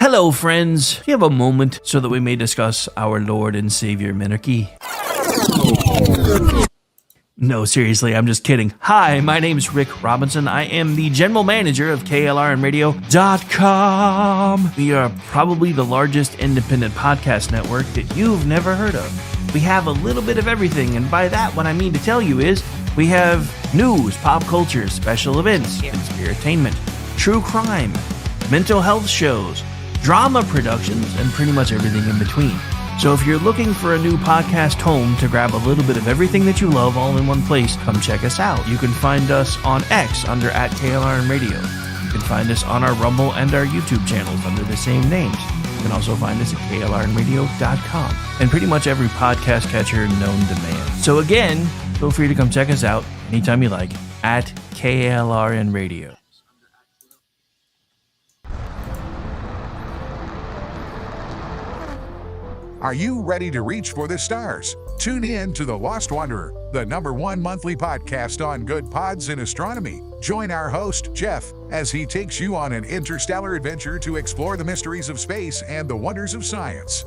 Hello, friends. Do you have a moment so that we may discuss our Lord and Savior Minarchy? No, seriously, I'm just kidding. Hi, my name is Rick Robinson. I am the general manager of KLRNradio.com. We are probably the largest independent podcast network that you've never heard of. We have a little bit of everything, and by that, what I mean to tell you is we have news, pop culture, special events, conspiratainment, true crime, mental health shows, drama productions, and pretty much everything in between. So if you're looking for a new podcast home to grab a little bit of everything that you love all in one place, come check us out. You can find us on X under @KLRNradio. You can find us on our Rumble and our YouTube channels under the same names. You can also find us at KLRNradio.com and pretty much every podcast catcher known to man. So again, feel free to come check us out anytime you like at KLRNradio. Are you ready to reach for the stars? Tune in to The Lost Wanderer, the #1 monthly podcast on good pods in astronomy. Join our host, Jeff, as he takes you on an interstellar adventure to explore the mysteries of space and the wonders of science.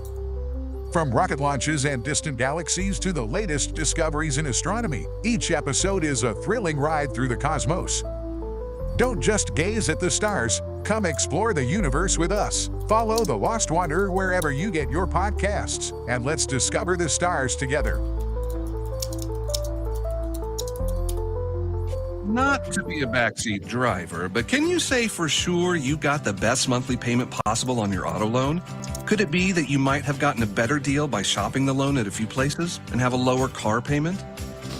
From rocket launches and distant galaxies to the latest discoveries in astronomy, each episode is a thrilling ride through the cosmos. Don't just gaze at the stars, come explore the universe with us. Follow The Lost Wanderer wherever you get your podcasts, and let's discover the stars together. Not to be a backseat driver, but can you say for sure you got the best monthly payment possible on your auto loan? Could it be that you might have gotten a better deal by shopping the loan at a few places and have a lower car payment?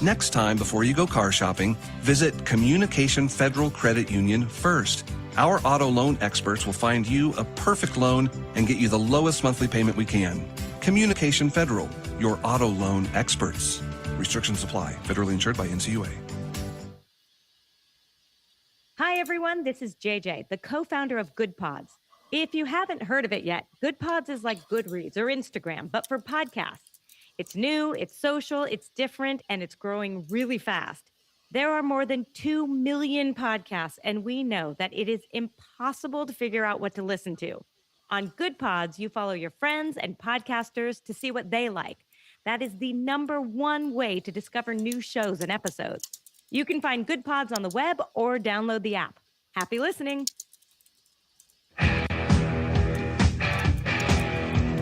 Next time, before you go car shopping, visit Communication Federal Credit Union first. Our auto loan experts will find you a perfect loan and get you the lowest monthly payment we can. Communication Federal, your auto loan experts. Restrictions apply. Federally insured by NCUA. Hi, everyone. This is JJ, the co-founder of GoodPods. If you haven't heard of it yet, GoodPods is like Goodreads or Instagram, but for podcasts. It's new, it's social, it's different, and it's growing really fast. There are more than 2 million podcasts, and we know that it is impossible to figure out what to listen to. On GoodPods, you follow your friends and podcasters to see what they like. That is the #1 way to discover new shows and episodes. You can find GoodPods on the web or download the app. Happy listening.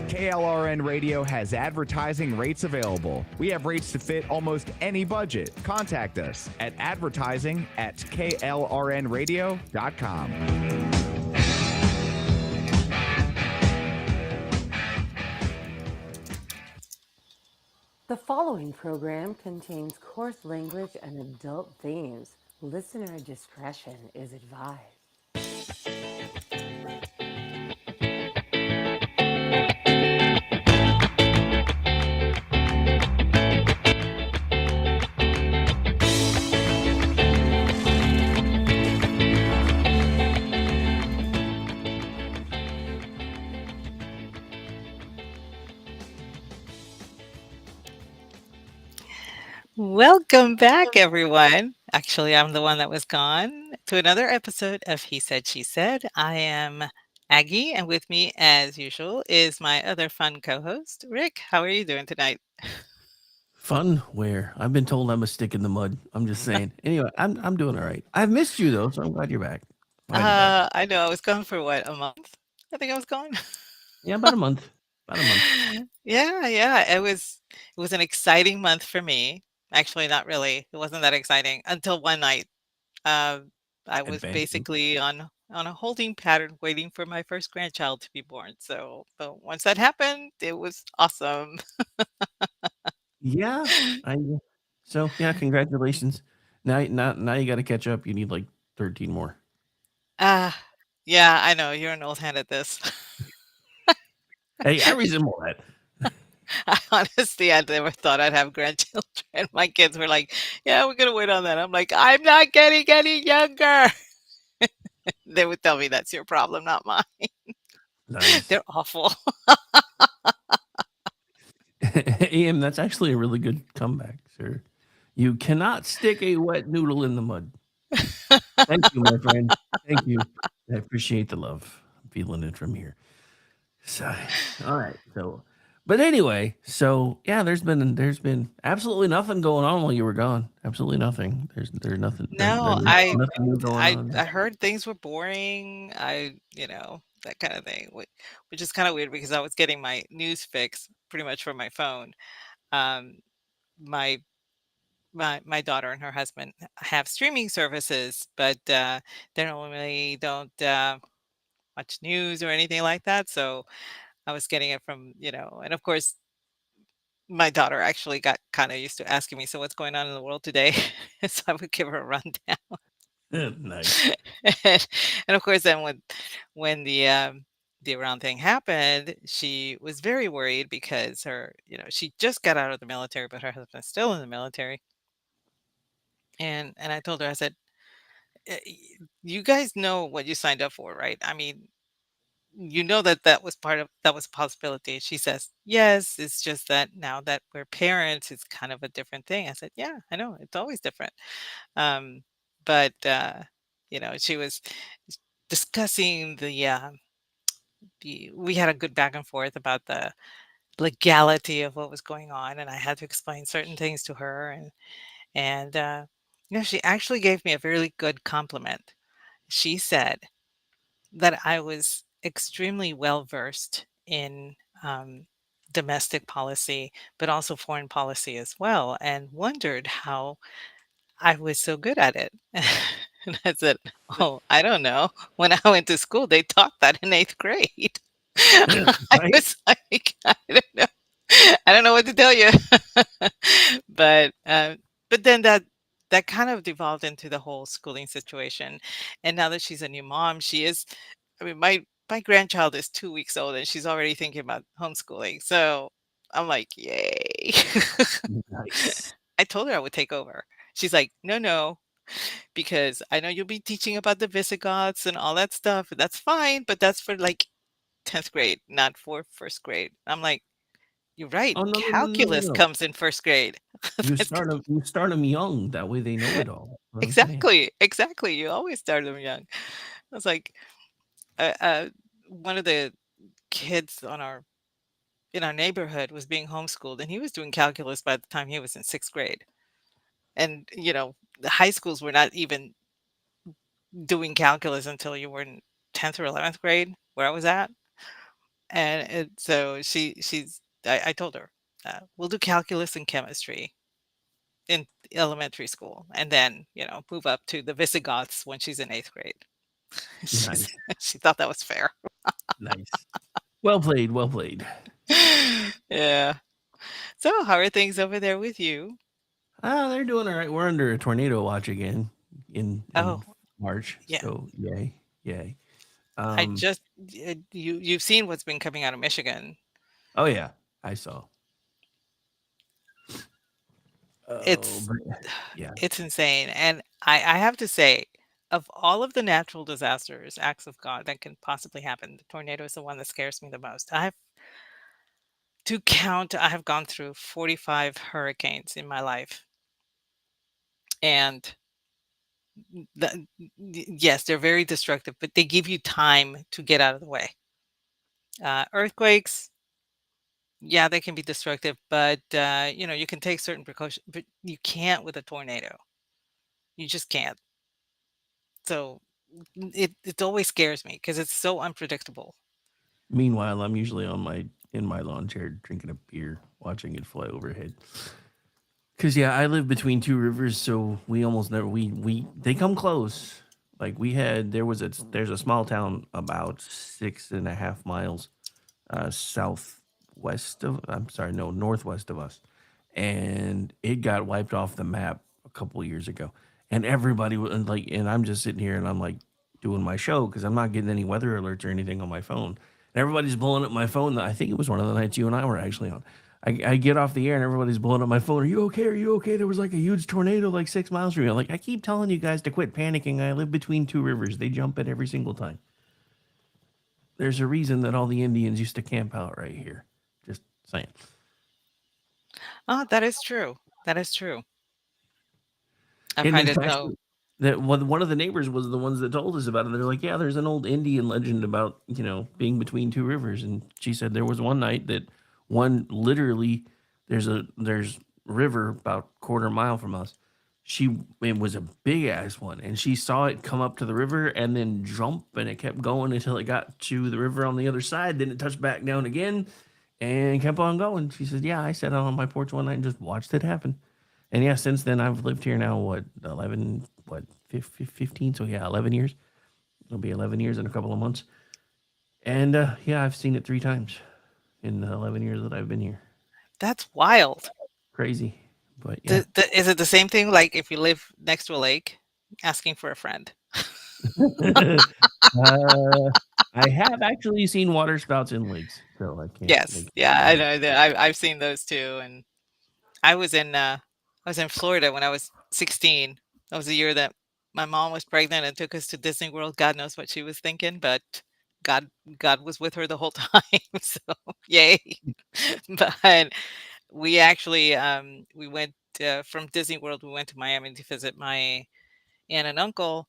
KLRN Radio has advertising rates available. We have rates to fit almost any budget. Contact us at advertising@klrnradio.com. The following program contains coarse language and adult themes. Listener discretion is advised. Welcome back, everyone. Actually, I'm the one that was gone to another episode of He Said, She Said. I am Aggie, and with me, as usual, is my other fun co host, Rick. How are you doing tonight? Fun where? I've been told I'm a stick in the mud. I'm just saying. Anyway, I'm doing all right. I've missed you though, so I'm glad you're back. I know. I was gone for what, a month? I think I was gone. Yeah, about a month. About a month. Yeah. It was an exciting month for me. Actually, not really. It wasn't that exciting until one night. I was Advancing. basically on a holding pattern waiting for my first grandchild to be born. So, but once that happened, it was awesome. Yeah. So yeah, congratulations. Now you got to catch up. You need like 13 more. Yeah, I know. You're an old hand at this. Hey, I resemble that. Honestly, I never thought I'd have grandchildren. My kids were like, "Yeah, we're gonna wait on that." I'm like, "I'm not getting any younger." They would tell me that's your problem, not mine. Nice. They're awful. AM, that's actually a really good comeback, sir. You cannot stick a wet noodle in the mud. Thank you, my friend. Thank you. I appreciate the love. I'm feeling it from here. So, all right. So, but anyway, so yeah, there's been absolutely nothing going on while you were gone. Absolutely nothing. There's nothing. No, There's nothing new going on. I heard things were boring. That kind of thing, which is kind of weird because I was getting my news fix pretty much from my phone. Um, my my daughter and her husband have streaming services, but they normally don't watch news or anything like that. So I was getting it from, and of course, my daughter actually got kind of used to asking me, "So what's going on in the world today?" So I would give her a rundown. Nice. and, and of course, then when the Iran thing happened, she was very worried because she just got out of the military, but her husband's still in the military. And I told her, I said, You guys know what you signed up for, right? I mean, you know that was a possibility." She says, "Yes, it's just that now that we're parents, it's kind of a different thing." I said, "Yeah, I know, it's always different." Um, but she was discussing we had a good back and forth about the legality of what was going on, and I had to explain certain things to her, and she actually gave me a really good compliment. She said that I was extremely well versed in domestic policy, but also foreign policy as well, and wondered how I was so good at it. And I said, "Oh, I don't know. When I went to school, they taught that in eighth grade." I Right? was like, I don't know. I don't know what to tell you. but but then that kind of devolved into the whole schooling situation. And now that she's a new mom, she is. I mean, my grandchild is 2 weeks old, and she's already thinking about homeschooling. So I'm like, yay! Nice. I told her I would take over. She's like, no, no, because I know you'll be teaching about the Visigoths and all that stuff. And that's fine, but that's for like 10th grade, not for first grade. I'm like, you're right. Oh no no no no no Calculus no. comes in first grade. That's You start them young. That way they know it all. That's what I'm saying. exactly, exactly. You always start them young. I was like, one of the kids in our neighborhood was being homeschooled, and he was doing calculus by the time he was in sixth grade. And the high schools were not even doing calculus until you were in 10th or 11th grade, where I was at. So I told her, we'll do calculus and chemistry in elementary school, and then move up to the Visigoths when she's in eighth grade. she's Nice. she thought that was fair. Nice. Well played. Well played. Yeah. So how are things over there with you? Ah, they're doing all right. We're under a tornado watch again in Oh, March. yeah. So yay, yay. I Um. just you've seen what's been coming out of Michigan. Oh yeah, I saw. Oh, It's but yeah. it's insane. And I have to say, of all of the natural disasters, acts of God that can possibly happen, the tornado is the one that scares me the most. I have gone through 45 hurricanes in my life. And yes, they're very destructive, but they give you time to get out of the way. Earthquakes, yeah, they can be destructive, but you can take certain precautions, but you can't with a tornado. You just can't. So it always scares me because it's so unpredictable. Meanwhile, I'm usually in my lawn chair drinking a beer, watching it fly overhead. Cause yeah, I live between two rivers, so we almost never we they come close. Like there's a small town about 6.5 miles southwest of I'm sorry, no, northwest of us. And it got wiped off the map a couple years ago. And everybody was like, and I'm just sitting here and I'm like doing my show because I'm not getting any weather alerts or anything on my phone. And everybody's blowing up my phone. I think it was one of the nights you and I were actually on. I get off the air and everybody's blowing up my phone. Are you okay? Are you okay? There was like a huge tornado like 6 miles from you. I'm like, I keep telling you guys to quit panicking. I live between two rivers. They jump it every single time. There's a reason that all the Indians used to camp out right here. Just saying. Oh, that is true. That is true. I And find it's it so actually that one of the neighbors was the ones that told us about it. They're like, yeah, there's an old Indian legend about being between two rivers, and she said there was one night that one literally there's river about quarter mile from us. It was a big ass one, and she saw it come up to the river and then jump, and it kept going until it got to the river on the other side. Then it touched back down again, and kept on going. She said, "Yeah, I sat out on my porch one night and just watched it happen." And yeah, since then I've lived here now, what, 11, 15? So yeah, 11 years. It'll be 11 years in a couple of months. And yeah, I've seen it 3 times in the 11 years that I've been here. That's wild. Crazy. But yeah. Is it the same thing like if you live next to a lake, asking for a friend? I have actually seen water spouts in lakes, so I can't. Yes. Yeah, I know that I've seen those too. And I was in Florida when I was 16. That was the year that my mom was pregnant and took us to Disney World. God knows what she was thinking, but God God was with her the whole time. So yay. But we actually we went from Disney World, we went to Miami to visit my aunt and uncle,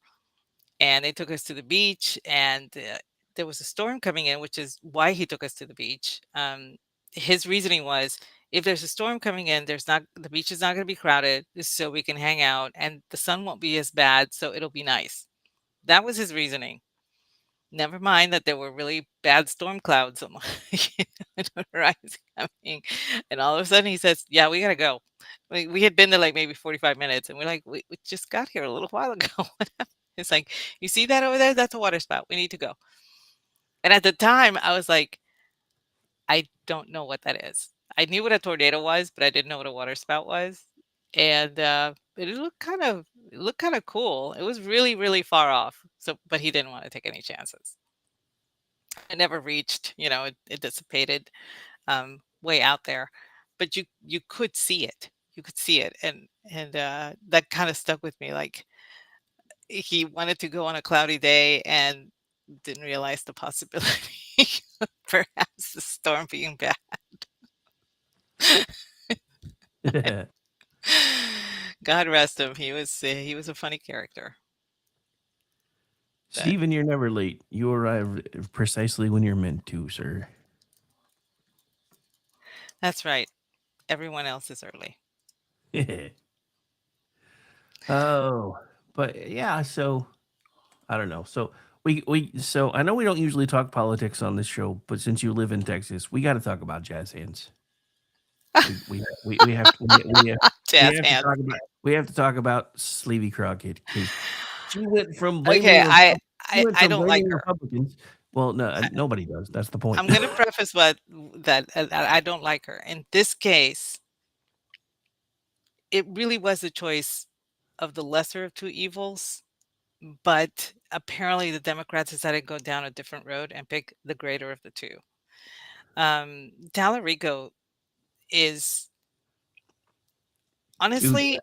and they took us to the beach, and there was a storm coming in, which is why he took us to the beach. His reasoning was, if there's a storm coming in, the beach is not going to be crowded, so we can hang out, and the sun won't be as bad, so it'll be nice. That was his reasoning. Never mind that there were really bad storm clouds on the horizon coming, and all of a sudden he says, "Yeah, we gotta go." We had been there like maybe 45 minutes, and we're like, "We just got here a little while ago. What happened?" It's like, "You see that over there? That's a water spout. We need to go." And at the time, I was like, "I don't know what that is." I knew what a tornado was, but I didn't know what a water spout was. And it looked kind of cool. It was really, really far off. So, but he didn't want to take any chances. It never reached, it dissipated way out there. But you could see it. You could see it. And that kind of stuck with me. Like, he wanted to go on a cloudy day and didn't realize the possibility of perhaps the storm being bad. God rest him. He was a funny character. But Steven, you're never late. You arrive precisely when you're meant to, sir. that's right. Everyone else is early. Oh, but yeah, so I don't know. So so I know we don't usually talk politics on this show, but since you live in Texas, we got to talk about jazz hands. We have Jazz hands. we have to talk about Sleevy Crockett, because she went from Okay, blaming I don't like her. Republicans. Well, no, nobody does. That's the point. I'm going to preface that I don't like her. In this case, it really was a choice of the lesser of two evils, but apparently the Democrats decided to go down a different road and pick the greater of the two. Tallarico is Dude, honestly,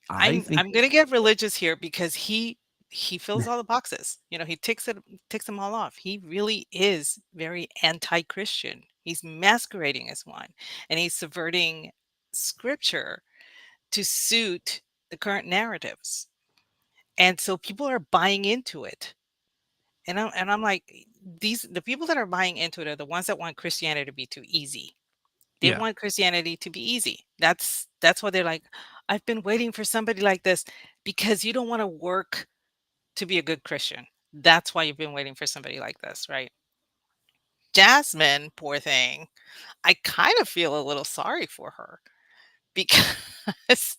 I I'm think I'm gonna get religious here because he fills all the boxes. He ticks them all off. He really is very anti-Christian. He's masquerading as one, and he's subverting scripture to suit the current narratives. And so people are buying into it. And I'm like, the people that are buying into it are the ones that want Christianity to be too easy. They yeah. want Christianity to be easy. That's why they're like, I've been waiting for somebody like this, because you don't want to work to be a good Christian. That's why you've been waiting for somebody like this, right? Jasmine, poor thing. I kind of feel a little sorry for her because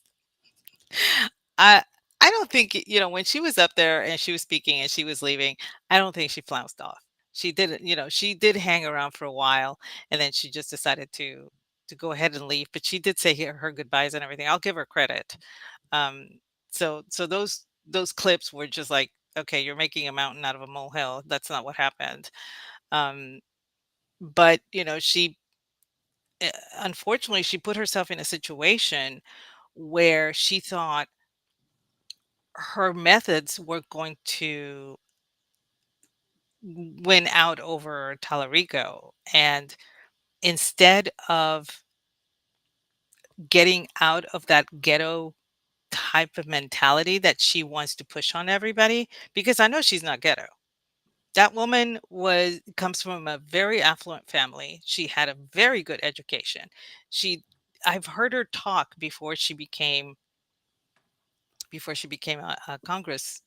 I I don't think, when she was up there and she was speaking and she was leaving, I don't think she flounced off. She did, she did hang around for a while, and then she just decided to go ahead and leave, but she did say her goodbyes and everything. I'll give her credit. Um so those clips were just like, okay, you're making a mountain out of a molehill. That's not what happened. Um but she unfortunately she put herself in a situation where she thought her methods were going to win out over Talarico. And instead of getting out of that ghetto type of mentality that she wants to push on everybody, because I know she's not ghetto. That woman was comes from a very affluent family. She had a very good education. She I've heard her talk before she became a Congress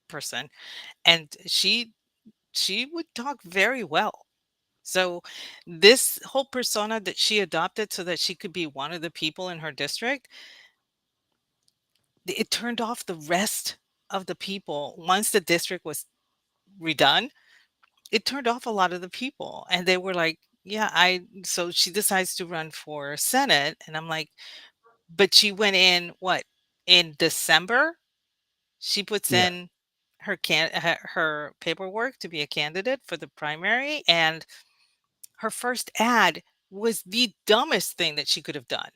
person, and she would talk very well. So this whole persona that she adopted so that she could be one of the people in her district, it turned off the rest of the people. Once the district was redone, it turned off a lot of the people, and they were like, yeah, I so she decides to run for Senate, and I'm like, but she went in what? In December, she puts Yeah. in her paperwork to be a candidate for the primary, and her first ad was the dumbest thing that she could have done,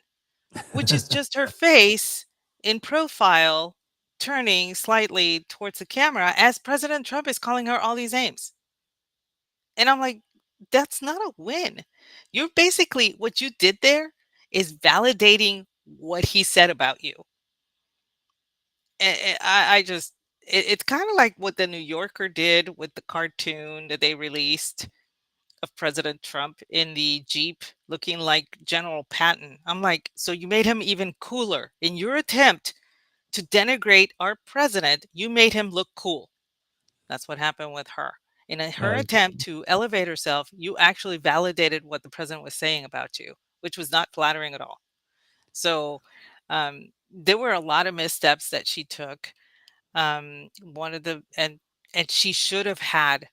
which is just her face in profile turning slightly towards the camera as President Trump is calling her all these names. And I'm like, that's not a win. You're basically, what you did there is validating what he said about you. And I just, it's kind of like what the New Yorker did with the cartoon that they released of President Trump in the Jeep looking like General Patton. I'm like, so you made him even cooler. In your attempt to denigrate our president, you made him look cool. That's what happened with her. In her Uh, attempt to elevate herself, you actually validated what the president was saying about you, which was not flattering at all. So there were a lot of missteps that she took. One of the and she should have had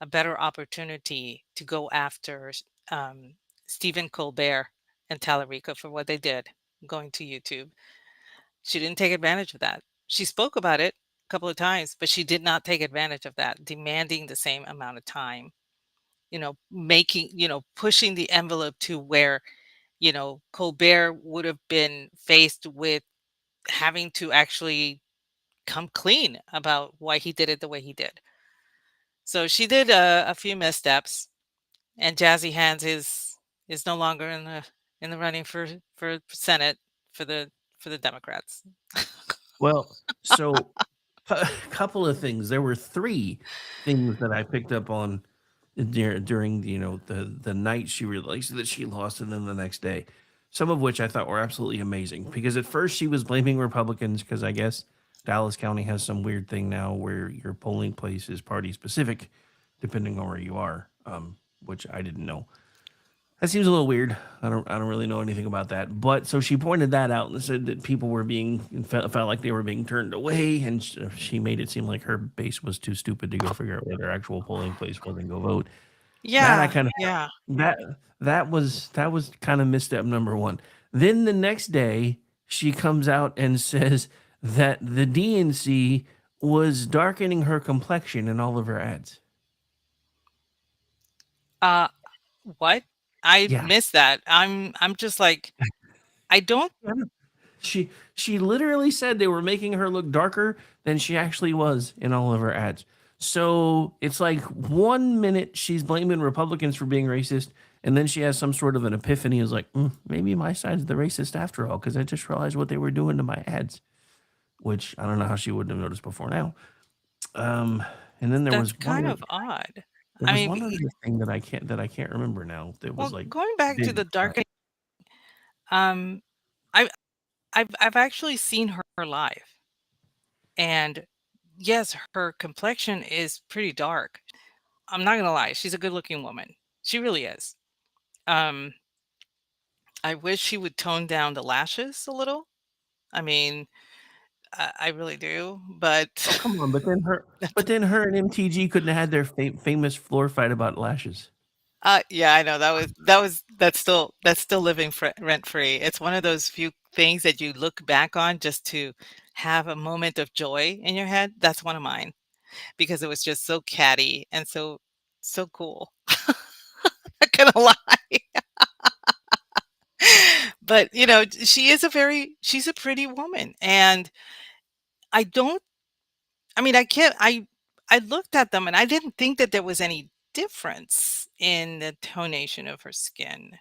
a better opportunity to go after um, Stephen Colbert and Tallarico for what they did going to YouTube. She didn't take advantage of that. She spoke about it a couple of times, but she did not take advantage of that, demanding the same amount of time, pushing the envelope to where, Colbert would have been faced with having to actually come clean about why he did it the way he did. So she did a few missteps, and Jazzy Hands is no longer in the running for Senate for the Democrats. well, so a couple of things. There were three things that I picked up on during the night she realized that she lost, and then the next day. Some of which I thought were absolutely amazing because at first she was blaming Republicans because I guess Dallas County has some weird thing now where your polling place is party specific, depending on where you are, which I didn't know. That seems a little weird. I don't really know anything about that. But so she pointed that out and said that people were felt like they were being turned away, and she made it seem like her base was too stupid to go figure out where their actual polling place was and go vote. That I Yeah, kind of yeah. that that was kind of misstep number one. Then the next day she comes out and says that the DNC was darkening her complexion in all of her ads. Uh, what? I Yeah. missed that. I'm just like, I don't. She literally said they were making her look darker than she actually was in all of her ads. So it's like 1 minute she's blaming Republicans for being racist, and then she has some sort of an epiphany. Is like, maybe my side's the racist after all, because I just realized what they were doing to my ads, which I don't know how she wouldn't have noticed before now. Um, and then That's kind of odd. there I was mean, one other thing that I can't remember now. That was well, like going back to big. the dark, um, I I've actually seen her live, and yes, her complexion is pretty dark. I'm not gonna lie, she's a good-looking woman. She really is. Um, I wish she would tone down the lashes a little. I mean, I really do, Oh, but come on! But then her and MTG couldn't have had their famous floor fight about lashes. yeah, I know that's still living rent free. It's one of those few things that you look back on just to have a moment of joy in your head. That's one of mine because it was just so catty and so cool. Not gonna lie. But she's a pretty woman, and I don't I mean, I looked at them and I didn't think that there was any difference in the tonation of her skin.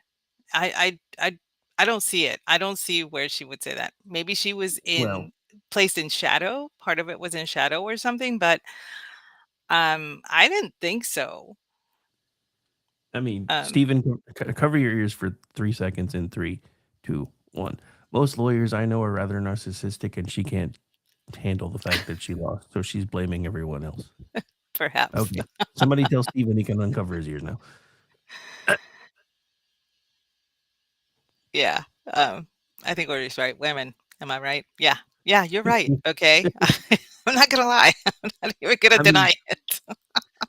I I I I don't see it. I don't see where she would say that. Maybe she was Well, in placed in shadow. Part of it was in shadow or something, but I didn't think so. I mean, Um, Stephen, cover your ears for 3 seconds in 3, 2, 1. Most lawyers I know are rather narcissistic, and she can't handle the fact that she lost, so she's blaming everyone else. Perhaps. Okay, somebody tell Stephen he can uncover his ears now. Yeah. I think Order's right. Women. Am I right? Yeah. Yeah, you're right. Okay. I'm not gonna lie. I'm not even gonna I mean, deny it.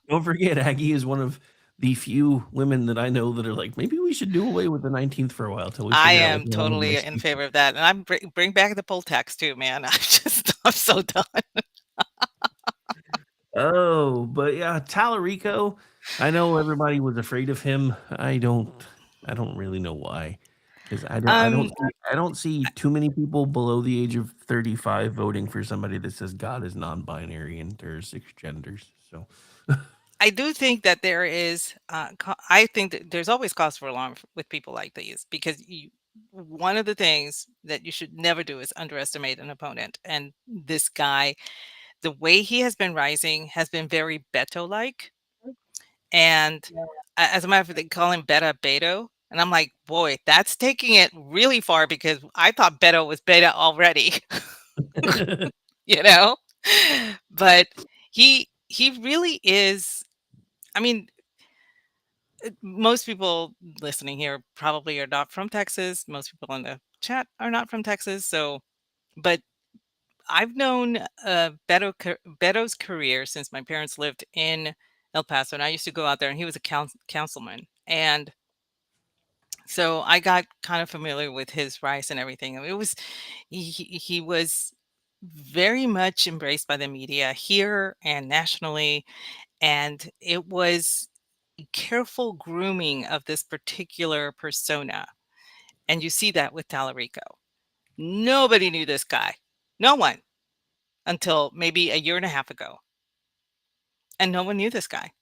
don't forget, Aggie is one of the few women that I know that are like, maybe we should do away with the 19th for a while till we I figure out am what's going on with totally next in week. favor of that, and I'm bring back the poll tax too, man. I'm so done. Oh, but yeah, Tallarico. I know everybody was afraid of him. I don't really know why. Because Um, I don't see too many people below the age of 35 voting for somebody that says God is non-binary and there's 6 genders. So I do think that there is. I think that there's always cause for alarm with people like these because one of the things that you should never do is underestimate an opponent. And this guy, the way he has been rising, has been very Beto-like. And as a matter of fact, they call him Beta Beto. And I'm like, boy, that's taking it really far because I thought Beto was beta already, you know? But he really is. I mean, most people listening here probably are not from Texas. Most people in the chat are not from Texas. So, but I've known Beto's career since my parents lived in El Paso, and I used to go out there, and he was a councilman, and so I got kind of familiar with his rice and everything. I mean, it was he was very much embraced by the media here and nationally, and it was careful grooming of this particular persona. And you see that with Tallarico. Nobody knew this guy. No one until maybe a year and a half ago. And no one knew this guy.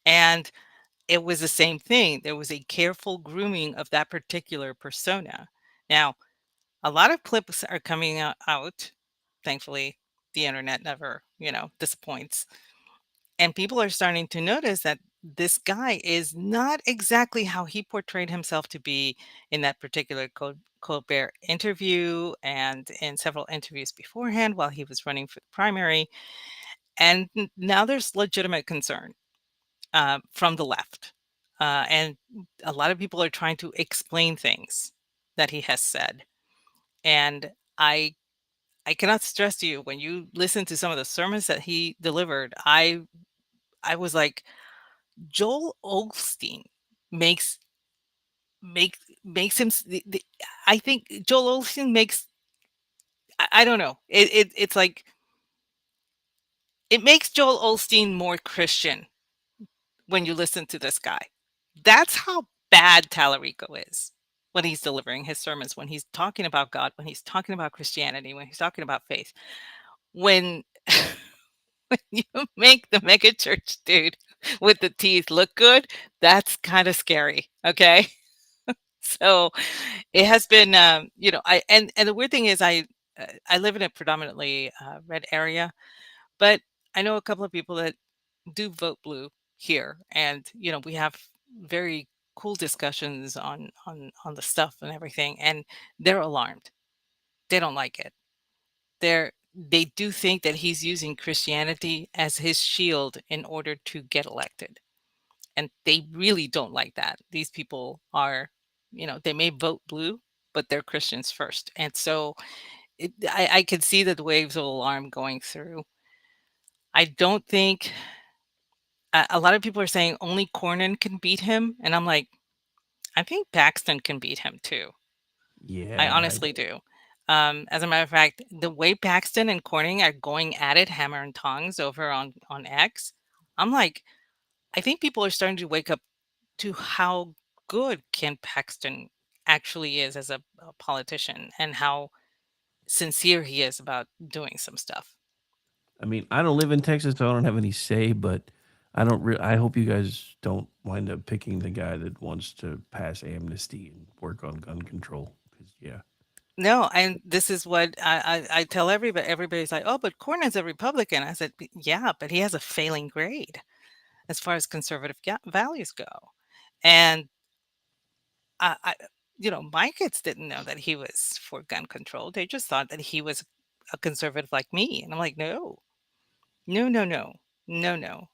And it was the same thing. There was a careful grooming of that particular persona. Now, a lot of clips are coming out. Thankfully, the internet never, disappoints. And people are starting to notice that this guy is not exactly how he portrayed himself to be in that particular Colbert interview and in several interviews beforehand while he was running for the primary. And now there's legitimate concern from the left. And a lot of people are trying to explain things that he has said. And I cannot stress to you, when you listen to some of the sermons that he delivered, I was like, Joel Osteen makes makes him I think Joel Osteen makes I don't know. It's like it makes Joel Osteen more Christian when you listen to this guy. That's how bad Tallarico is when he's delivering his sermons, when he's talking about God, when he's talking about Christianity, when he's talking about faith. When when you make the mega church dude with the teeth look good, that's kind of scary. Okay. So it has been, I and the weird thing is I live in a predominantly red area, but I know a couple of people that do vote blue here, and we have very cool discussions on the stuff and everything, and they're alarmed. They don't like it. They do think that he's using Christianity as his shield in order to get elected. And they really don't like that. These people are, they may vote blue, but they're Christians first. And so I could see the waves of alarm going through. I don't think a lot of people are saying only Cornyn can beat him. And I'm like, I think Paxton can beat him too. I yeah, honestly do. As a matter of fact, the way Paxton and Corning are going at it, hammer and tongs over on X, I'm like, I think people are starting to wake up to how good Ken Paxton actually is as a politician and how sincere he is about doing some stuff. I mean, I don't live in Texas, so I don't have any say, but I don't. I hope you guys don't wind up picking the guy that wants to pass amnesty and work on gun control. Because yeah, No, and this is what I tell everybody. Everybody's like, "Oh, but Cornyn's a Republican." I said, Yeah, but he has a failing grade as far as conservative values go." And I my kids didn't know that he was for gun control. They just thought that he was a conservative like me, and I'm like, "No, no, no, no, no, no."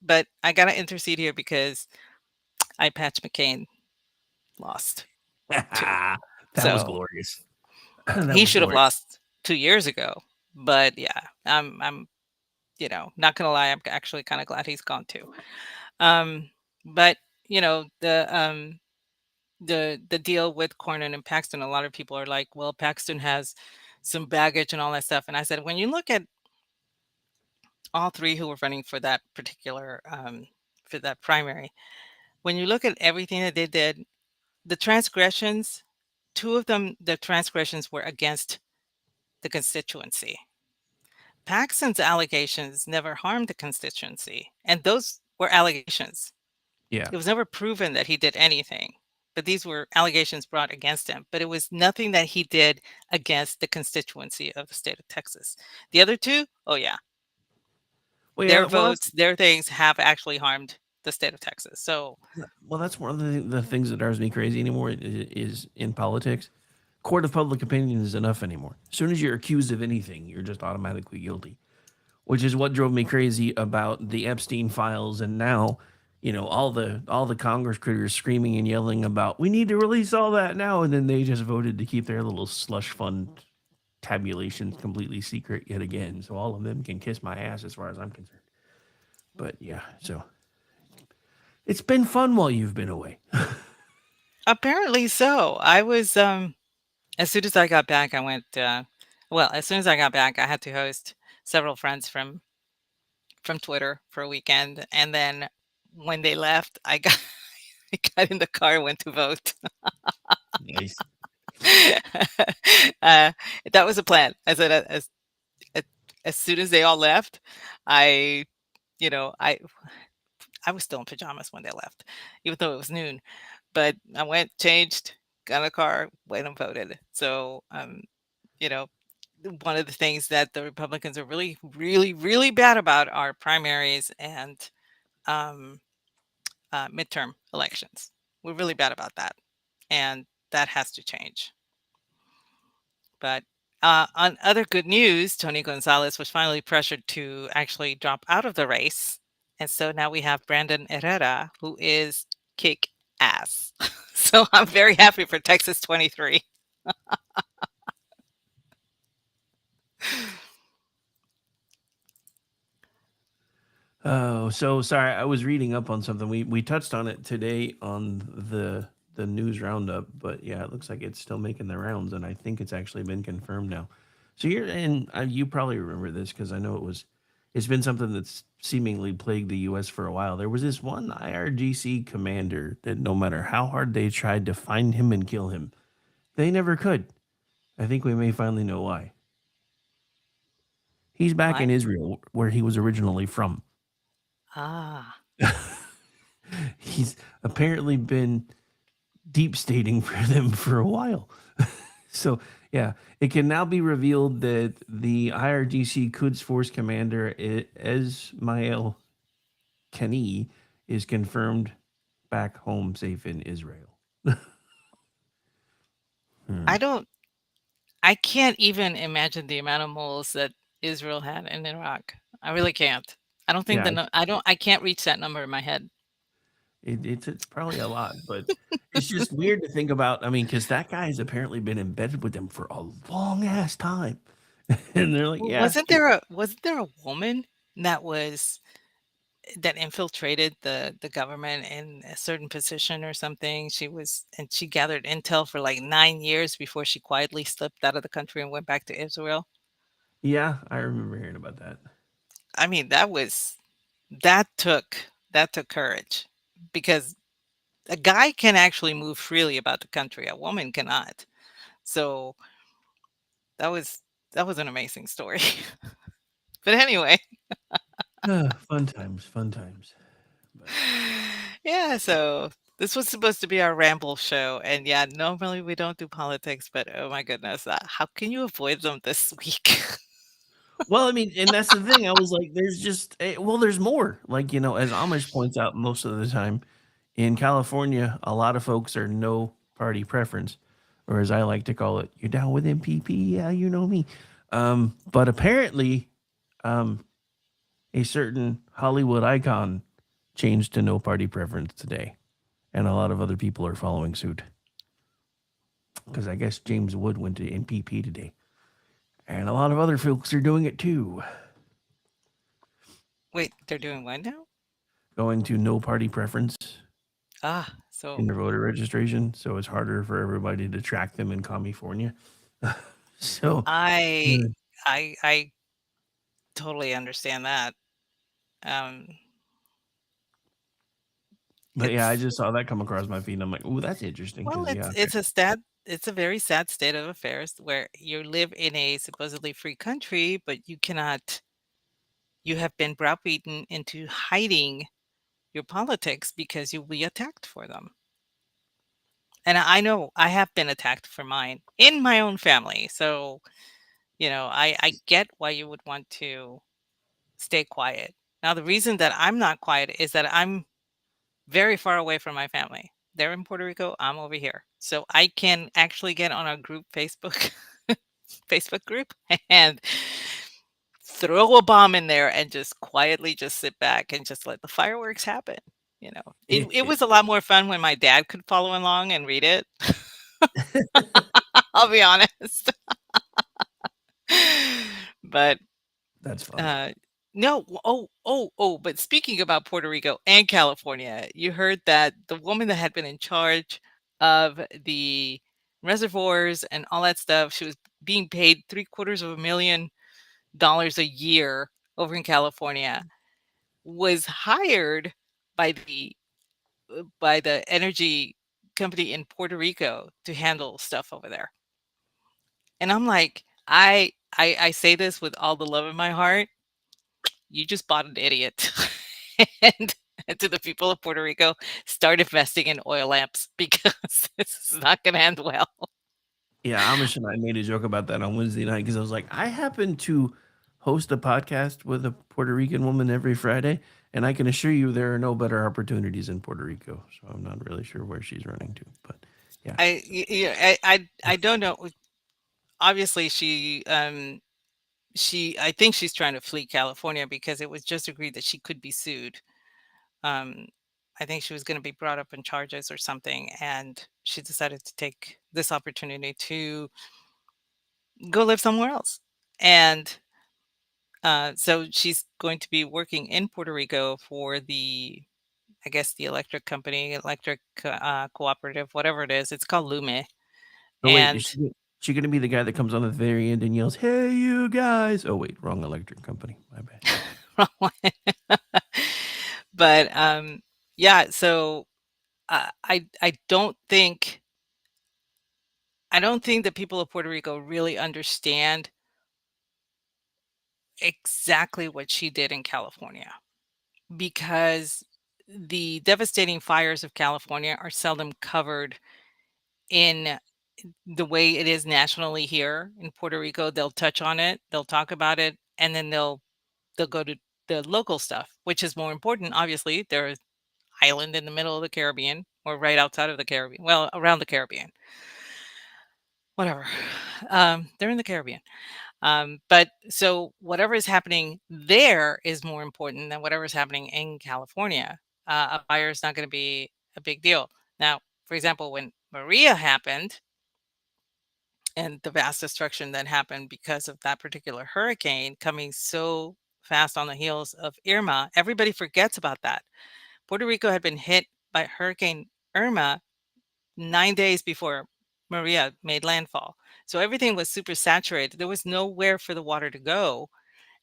But I gotta intercede here because I Patch McCain lost too. That was So glorious. That he was should have glorious. lost 2 years ago. But yeah, I'm not gonna lie, I'm actually kind of glad he's gone too. Um, but the deal with Cornyn and Paxton, a lot of people are like, well, Paxton has some baggage and all that stuff. And I said, when you look at all three who were running for that particular for that primary, when you look at everything that they did, the transgressions, two of them, the transgressions were against the constituency. Paxton's allegations never harmed the constituency, and those were allegations. Yeah. It was never proven that he did anything, but these were allegations brought against him. But it was nothing that he did against the constituency of the state of Texas. The other two, oh yeah, Well, their yeah. Well, votes, their things have actually harmed the state of Texas. So that's one of the things that drives me crazy anymore is in politics. Court of public opinion is enough anymore. As soon as you're accused of anything, you're just automatically guilty, which is what drove me crazy about the Epstein files. And now, all the Congress critters screaming and yelling about we need to release all that now, and then they just voted to keep their little slush fund tabulations completely secret yet again, so all of them can kiss my ass as far as I'm concerned. But yeah, so it's been fun while you've been away. apparently so. I was as soon as I got back, I went as soon as I got back, I had to host several friends from Twitter for a weekend, and then when they left, I got I got in the car and went to vote. Nice. uh, that was a plan. I said as as soon as they all left, I you know I was still in pajamas when they left, even though it was noon. But I went, changed, got in the car, went and voted. So you know, one of the things that the Republicans are really, really, really bad about are primaries and um, midterm elections. We're really bad about that, and that has to change. But on other good news, Tony Gonzalez was finally pressured to actually drop out of the race. And so now we have Brandon Herrera, who is kick ass. So I'm very happy for Texas 23. Oh, so sorry. I was reading up on something. We touched on it today on the news roundup, but yeah, it looks like it's still making the rounds, and I think it's actually been confirmed now. So you're and you probably remember this because I know it's been something that's seemingly plagued the U.S. for a while. There was this one IRGC commander that no matter how hard they tried to find him and kill him, they never could. I think we may finally know why. He's back Why? in Israel, where he was originally from. Ah, He's apparently been deep stating for them for a while. So, yeah, it can now be revealed that the IRGC Quds Force commander Esmail Kani is confirmed back home safe in Israel. I don't, I can't even imagine the amount of moles that Israel had in Iraq. I really can't. I don't think Yeah, I can't reach that number in my head. it's probably a lot, but it's just weird to think about. I mean, because that guy has apparently been embedded with them for a long ass time, and they're like, yeah, Wasn't there a woman that was that infiltrated the government in a certain position or something? She gathered intel for like 9 years before she quietly slipped out of the country and went back to Israel. yeah, I remember hearing about that. I mean, that took that took courage because a guy can actually move freely about the country. A woman cannot. So that was that was an amazing story. But anyway, Fun times, fun times. But yeah, so This was supposed to be our ramble show, and yeah, normally we don't do politics, but oh my goodness, how can you avoid them this week? Well, I mean, and that's the thing. I was like, there's just, well, there's more. Like, as Amish points out most of the time, in California, a lot of folks are no party preference, or as I like to call it, you're down with MPP. Yeah, you know me. But apparently, um, a certain Hollywood icon changed to no party preference today, and a lot of other people are following suit. Because I guess James Wood went to MPP today, and a lot of other folks are doing it too. Wait, they're doing what now? Going to no party preference So in their voter registration, so it's harder for everybody to track them in California. So, I I totally understand that. Um, but yeah, I it's just saw that come across my feed, and I'm like, "Ooh, that's interesting." well, Because yeah, it's a very sad state of affairs where you live in a supposedly free country, but you have been browbeaten into hiding your politics because you'll be attacked for them. And I know I have been attacked for mine in my own family. So, I get why you would want to stay quiet. Now, the reason that I'm not quiet is that I'm very far away from my family. They're in Puerto Rico, I'm over here. So I can actually get on a group Facebook Facebook group and throw a bomb in there and just quietly just sit back and just let the fireworks happen. It was a lot more fun when my dad could follow along and read it. I'll be honest. But that's fun. no, but speaking about Puerto Rico and California, you heard that the woman that had been in charge of the reservoirs and all that stuff, she was being paid $750,000 a year over in California, was hired by the energy company in Puerto Rico to handle stuff over there. And I'm like, I say this with all the love in my heart. You just bought an idiot. and to the people of Puerto Rico, start investing in oil lamps because this is not going to end well. Yeah, Amish and I made a joke about that on Wednesday night because I was like, I happen to host a podcast with a Puerto Rican woman every Friday, and I can assure you there are no better opportunities in Puerto Rico. So I'm not really sure where she's running to, but yeah. I don't know. Obviously, I think she's trying to flee California because it was just agreed that she could be sued. I think she was going to be brought up in charges or something, and she decided to take this opportunity to go live somewhere else. And so she's going to be working in Puerto Rico for I guess, the electric company, electric cooperative, whatever it is. It's called Lume. Oh wait, And she going to be the guy that comes on at the very end and yells, "Hey, you guys!" Oh wait, wrong electric company. My bad. but yeah, so I don't think the people of Puerto Rico really understand exactly what she did in California, because the devastating fires of California are seldom covered in the way it is nationally here in Puerto Rico. They'll touch on it, they'll talk about it, and then they'll go to the local stuff, which is more important. Obviously, they're an island in the middle of the Caribbean, or right outside of the Caribbean. Well, around the Caribbean. Whatever. They're in the Caribbean. But so whatever is happening there is more important than whatever is happening in California. A fire is not going to be a big deal. Now, for example, when Maria happened and the vast destruction that happened because of that particular hurricane coming so fast on the heels of Irma, everybody forgets about that. Puerto Rico had been hit by Hurricane Irma 9 days before Maria made landfall. So everything was super saturated. There was nowhere for the water to go.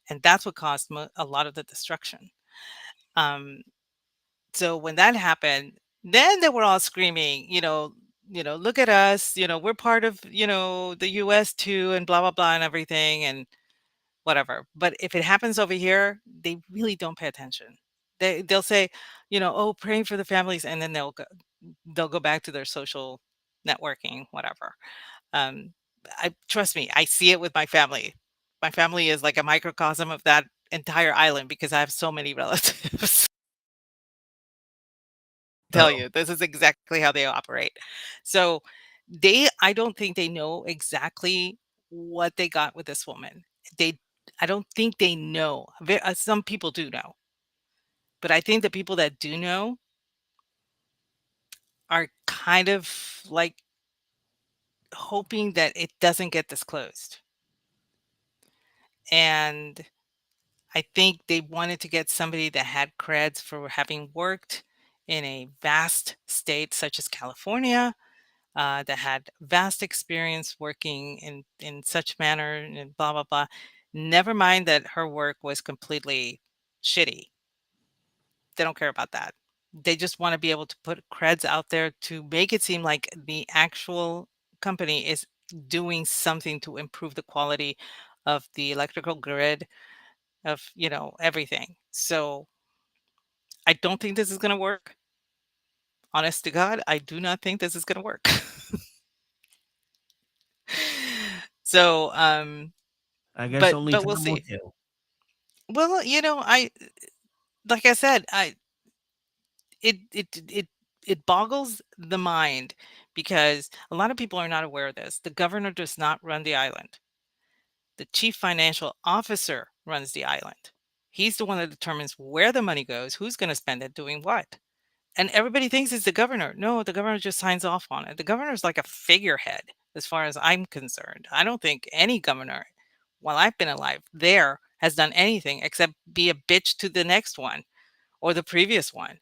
And that's what caused a lot of the destruction. So when that happened, then they were all screaming, look at us, we're part of, the US too, and blah, blah, blah, and everything, and whatever. But if it happens over here, they really don't pay attention. They'll say, oh, praying for the families, and then they'll go, they'll go back to their social networking, whatever. Um, I trust me, I see it with my family. My family is like a microcosm of that entire island because I have so many relatives. Tell Oh, you, this is exactly how they operate. So I don't think they know exactly what they got with this woman. They, I don't think they know. Some people do know, but I think the people that do know are kind of like hoping that it doesn't get disclosed. And I think they wanted to get somebody that had creds for having worked in a vast state such as California, that had vast experience working in such manner and blah blah blah. Never mind that her work was completely shitty. They don't care about that. They just want to be able to put creds out there to make it seem like the actual company is doing something to improve the quality of the electrical grid of, everything. So I don't think this is going to work. Honest to God, I do not think this is going to work. So, I guess but only but we'll time will see. tell. Well, I like I said, it it it it boggles the mind because a lot of people are not aware of this. The governor does not run the island. The chief financial officer runs the island. He's the one that determines where the money goes, who's going to spend it, doing what. And everybody thinks it's the governor. No, the governor just signs off on it. The governor is like a figurehead as far as I'm concerned. I don't think any governor, while I've been alive, there has done anything except be a bitch to the next one or the previous one.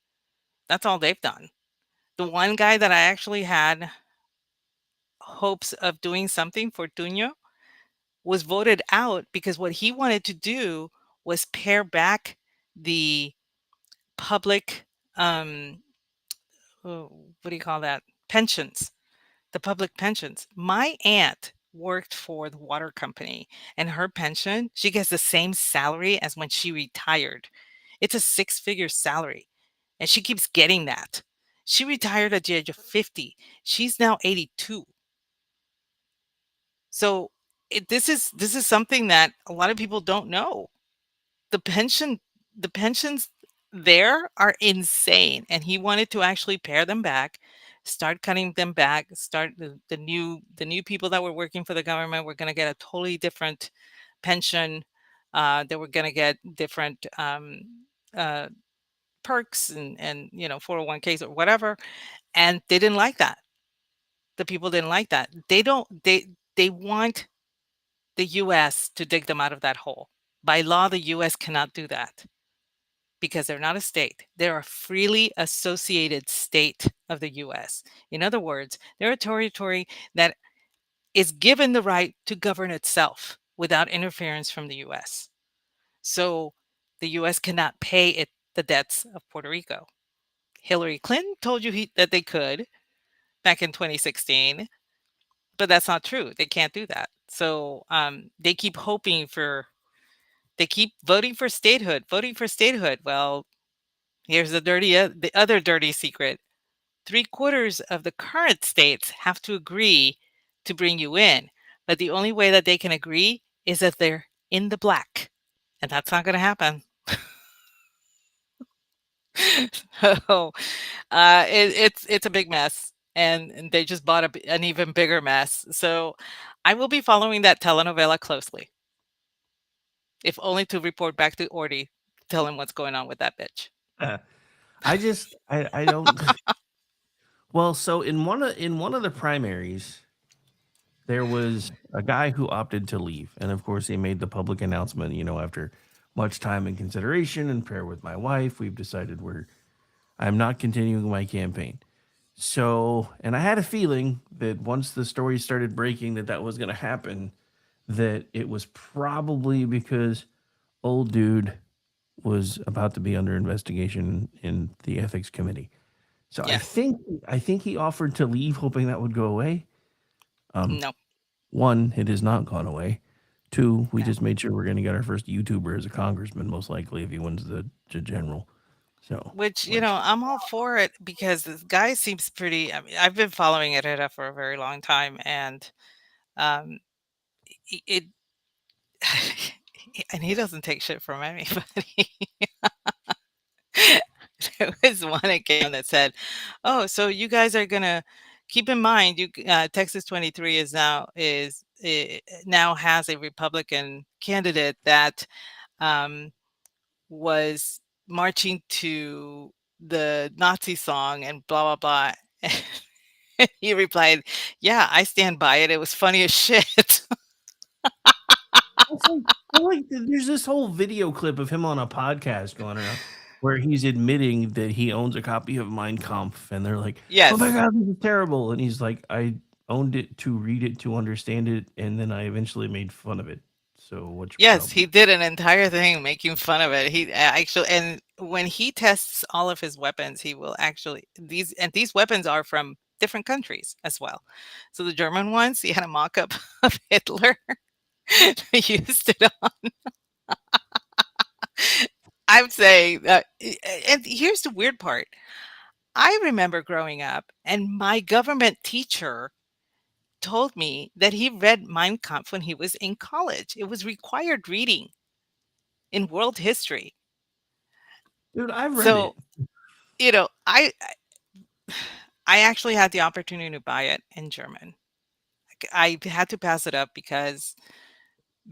That's all they've done. The one guy that I actually had hopes of doing something for Tuño was voted out because what he wanted to do was pare back the public, what do you call that? Pensions, the public pensions. My aunt worked for the water company and her pension, she gets the same salary as when she retired. It's a six-figure salary and she keeps getting that. She retired at the age of 50. She's now 82. So this is something that a lot of people don't know. The pension the pensions there are insane, and he wanted to actually pare them back, start cutting them back, start the new people that were working for the government were going to get a totally different pension. They were going to get different uh, perks and 401ks or whatever, and they didn't like that. The people didn't like that. They want the US to dig them out of that hole. By law, the US cannot do that because they're not a state. They're a freely associated state of the US. In other words, they're a territory that is given the right to govern itself without interference from the US. So the US cannot pay the debts of Puerto Rico. Hillary Clinton told you that they could back in 2016, but that's not true. They can't do that. So they keep they keep voting for statehood, voting for statehood. Well, here's the other dirty secret. 3/4 of the current states have to agree to bring you in, but the only way that they can agree is if they're in the black, and that's not going to happen. So it's a big mess, and they just bought an even bigger mess. So I will be following that telenovela closely, if only to report back to Orty, tell him what's going on with that bitch. I don't. Well, so in one of the primaries, there was a guy who opted to leave, and of course, they made the public announcement. After much time and consideration and prayer with my wife, we've decided I'm not continuing my campaign. So, and I had a feeling that once the story started breaking that was going to happen, that it was probably because old dude was about to be under investigation in the ethics committee. So I Yeah. think he offered to leave, hoping that would go away. No. One, it has not gone away. Two, we Yeah. just made sure we're going to get our first YouTuber as a congressman, most likely if he wins the general. So, Which, which I'm all for it because this guy seems pretty. I mean, I've been following it for a very long time, and um, it and he doesn't take shit from anybody. There was one account that said, "Oh, so you guys are gonna keep in mind, Texas 23 now has a Republican candidate that um, was marching to the Nazi song and blah blah blah." And he replied, "Yeah, I stand by it. It was funny as shit." it's like there's this whole video clip of him on a podcast going around where he's admitting that he owns a copy of Mein Kampf, and they're like, "Oh my Yes. god, this is terrible," and he's like, "I owned it to read it to understand it, and then I eventually made fun of it. So what's your Yes, he problem?" did an entire thing making fun of it. He actually, and when he tests all of his weapons, he will actually these weapons are from different countries as well. So the German ones, he had a mock-up of Hitler. He used it on. I'm saying that, and here's the weird part. I remember growing up, and my government teacher told me that he read Mein Kampf when he was in college. It was required reading in world history. Dude, I've read it. So, you know, I I actually had the opportunity to buy it in German. I had to pass it up because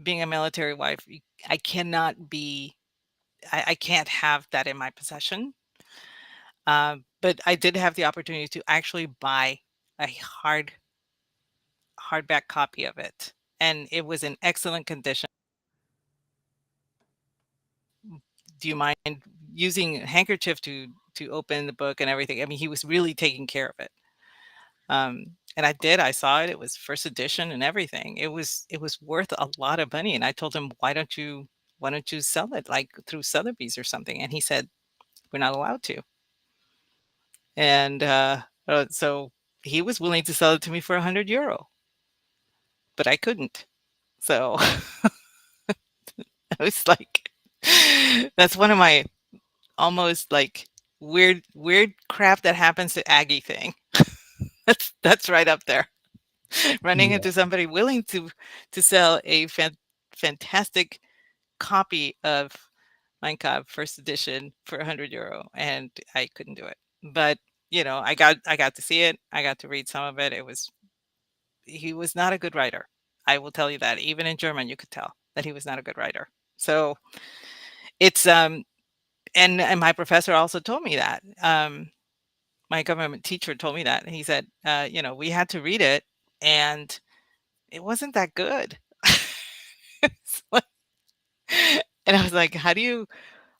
being a military wife, I cannot be I can't have that in my possession. But I did have the opportunity to actually buy a hardback copy of it, and it was in excellent condition. Do you mind using a handkerchief to open the book and everything? I mean, he was really taking care of it. And I did. I saw it. It was first edition and everything. It was worth a lot of money. And I told him, why don't you sell it like through Sotheby's or something? And he said, we're not allowed to. And so he was willing to sell it to me for €100, but I couldn't. So I was like, that's one of my almost like weird crap that happens to Aggie thing. That's right up there. Running Yeah. into somebody willing to sell a fantastic copy of Mein Kampf first edition for €100, and I couldn't do it. But I got to see it. I got to read some of it. He was not a good writer. I will tell you that. Even in German, you could tell that he was not a good writer. So it's and my professor also told me that. My government teacher told me that. And he said, we had to read it, and it wasn't that good. It's like- and I was like, how do you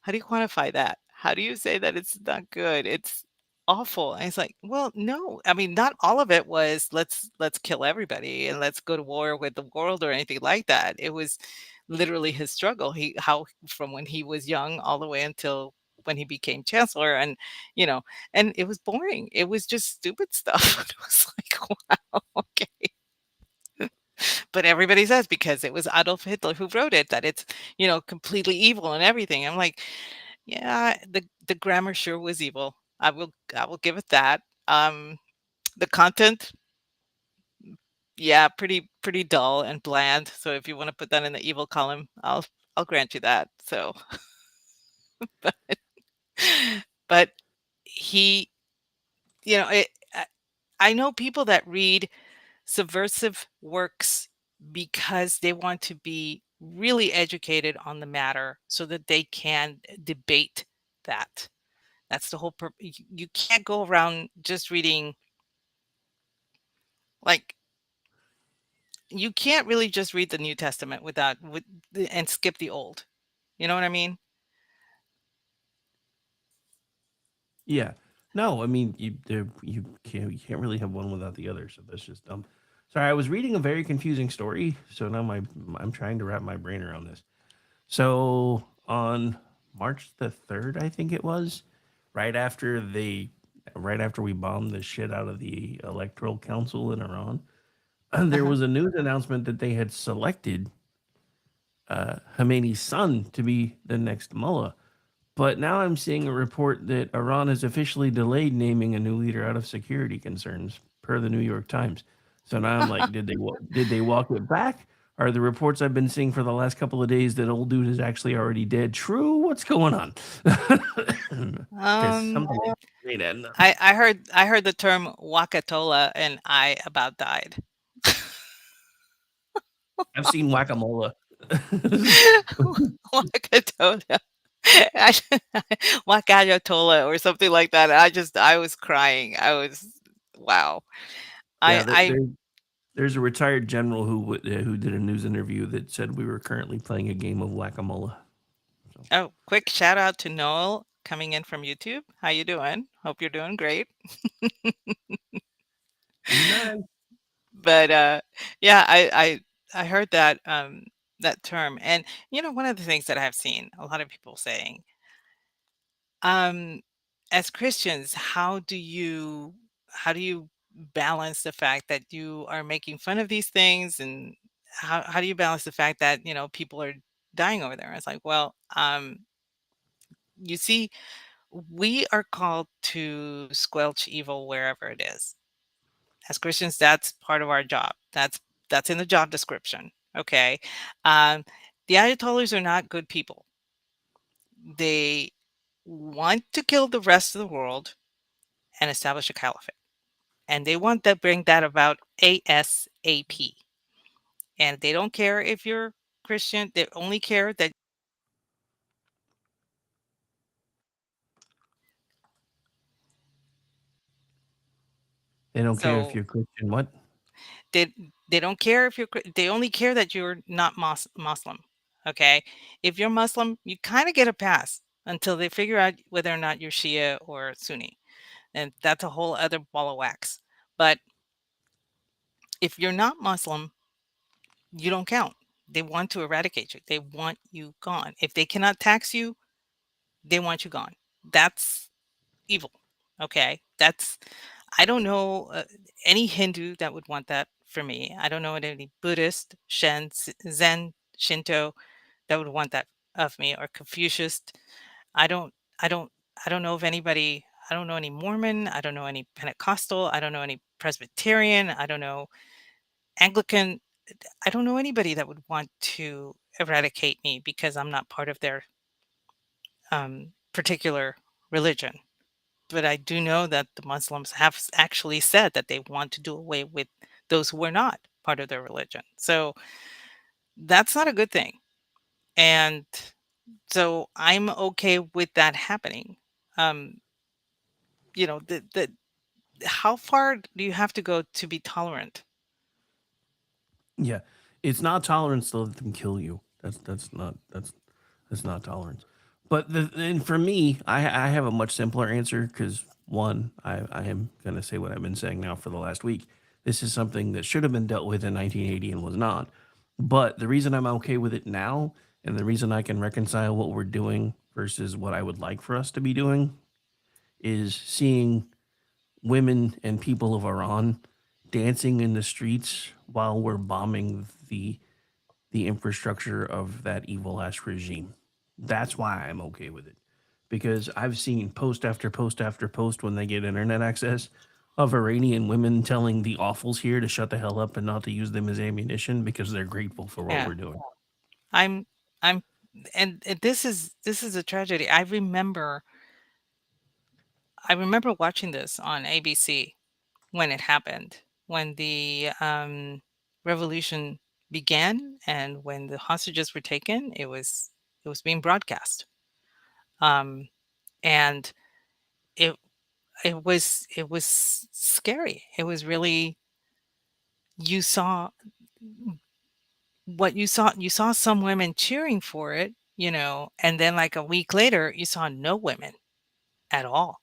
quantify that? How do you say that it's not good? It's awful. And it's like, well, no. I mean, not all of it was let's kill everybody and let's go to war with the world or anything like that. It was literally his struggle. How from when he was young all the way until when he became chancellor, you know, and it was boring. It was just stupid stuff. It was like, wow, okay. But everybody says because it was Adolf Hitler who wrote it that it's, completely evil and everything. I'm like, yeah, the grammar sure was evil. I will give it that. The content, yeah, pretty dull and bland. So if you want to put that in the evil column, I'll grant you that. So, but but he, I know people that read subversive works because they want to be really educated on the matter so that they can debate that. That's the whole you can't go around just reading, like, you can't really just read the New Testament and skip the Old. You know what I mean? Yeah. No, I mean you can't really have one without the other, so that's just dumb. Sorry, I was reading a very confusing story, so now I'm trying to wrap my brain around this. So on March the 3rd, I think it was, right after we bombed the shit out of the Electoral Council in Iran, there Uh-huh. was a news announcement that they had selected Khomeini's son to be the next mullah. But now I'm seeing a report that Iran has officially delayed naming a new leader out of security concerns, per the New York Times. So now I'm like, did they walk it back? Are the reports I've been seeing for the last couple of days that old dude is actually already dead true? What's going on? Because Um, something ain't adding up. I heard the term Wakatola and I about died. I've seen whack-a-mole. Wakatola. I Wakatola or something like that. I was crying. Wow. Yeah, I there's a retired general who did a news interview that said we were currently playing a game of whack-a-mole. Oh, quick shout out to Noel coming in from YouTube. How you doing? Hope you're doing great. Nice. But yeah, I heard that that term. And one of the things that I've seen a lot of people saying, um, as Christians, how do you balance the fact that you are making fun of these things, and how do you balance the fact that people are dying over there? It's like, well, you see, we are called to squelch evil wherever it is. As Christians, that's part of our job. That's in the job description. Okay. Um, the Ayatollahs are not good people. They want to kill the rest of the world and establish a caliphate. And they want to bring that about ASAP. And they don't care if you're Christian. They only care that. They don't care if So you're Christian. What? they they don't care if they only care that you're not Muslim. Okay, if you're Muslim, you kind of get a pass until they figure out whether or not you're Shia or Sunni, and that's a whole other ball of wax. But if you're not Muslim, you don't count. They want to eradicate you. They want you gone. If they cannot tax you, they want you gone. That's evil. Okay, that's I don't know any Hindu that would want that for me. I don't know any Buddhist, Zen, Shinto that would want that of me, or Confucius. I don't, I don't, I don't know of anybody. I don't know any Mormon. I don't know any Pentecostal. I don't know any Presbyterian. I don't know Anglican. I don't know anybody that would want to eradicate me because I'm not part of their particular religion. But I do know that the Muslims have actually said that they want to do away with those who are not part of their religion. So that's not a good thing. And so I'm okay with that happening. Um, the how far do you have to go to be tolerant? Yeah, it's not tolerance to let them kill you. That's not tolerance. But and for me, I have a much simpler answer because one, I am gonna say what I've been saying now for the last week. This is something that should have been dealt with in 1980 and was not. But the reason I'm okay with it now, and the reason I can reconcile what we're doing versus what I would like for us to be doing, is seeing women and people of Iran dancing in the streets while we're bombing the infrastructure of that evil ass regime. That's why I'm okay with it. Because I've seen post after post after post when they get internet access of Iranian women telling the awfuls here to shut the hell up and not to use them as ammunition because they're grateful for what Yeah, we're doing. I'm I'm and this is a tragedy. I remember watching this on ABC when it happened, when the revolution began and when the hostages were taken. It was being broadcast, um, and it it was scary. It was really, you saw what you saw some women cheering for it, and then like a week later you saw no women at all.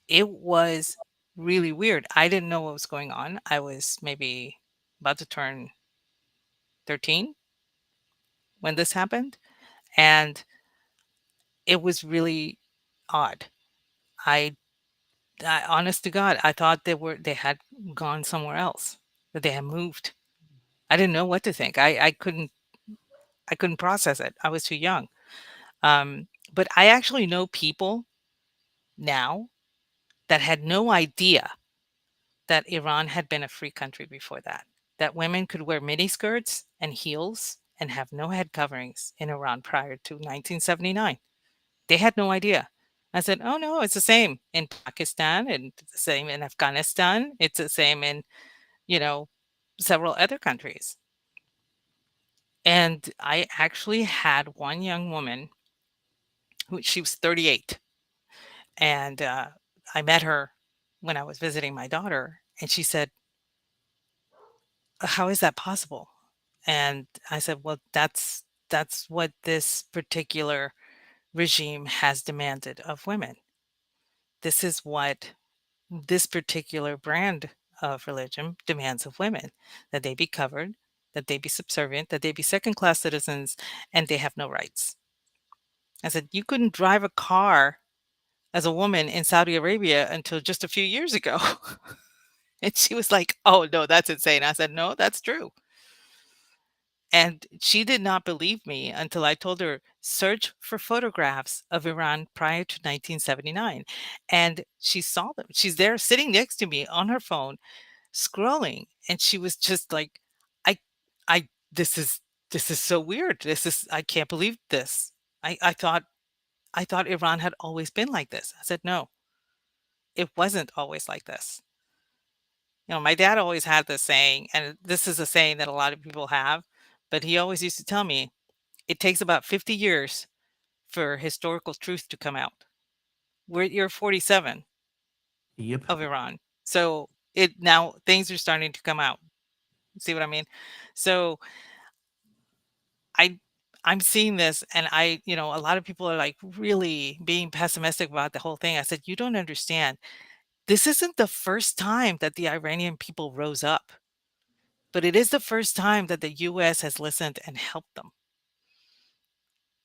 It was really weird. I didn't know what was going on. I was maybe about to turn 13 when this happened, and it was really odd. I, honest to God, I thought they had gone somewhere else, that they had moved. I didn't know what to think. I couldn't process it. I was too young. But I actually know people now that had no idea that Iran had been a free country before that. That women could wear miniskirts and heels and have no head coverings in Iran prior to 1979. They had no idea. I said, "Oh no, it's the same in Pakistan and it's the same in Afghanistan. It's the same in, you know, several other countries." And I actually had one young woman who she was 38, and I met her when I was visiting my daughter, and she said, "How is that possible?" And I said, "Well, that's what this particular regime has demanded of women. This is what this particular brand of religion demands of women, that they be covered, that they be subservient, that they be second class citizens, and they have no rights." I said, "You couldn't drive a car as a woman in Saudi Arabia until just a few years ago." And she was like, "Oh, no, that's insane." I said, "No, that's true." And she did not believe me until I told her, search for photographs of Iran prior to 1979. And she saw them. She's there sitting next to me on her phone, scrolling. And she was just like, I, this is so weird. I can't believe this. I thought Iran had always been like this. I said, no, it wasn't always like this. My dad always had this saying, and this is a saying that a lot of people have, but he always used to tell me, it takes about 50 years for historical truth to come out. We're at year 47 Yep. of Iran. So it now things are starting to come out. See what I mean? So I I'm seeing this and a lot of people are like really being pessimistic about the whole thing. I said, you don't understand. This isn't the first time that the Iranian people rose up, but it is the first time that the US has listened and helped them.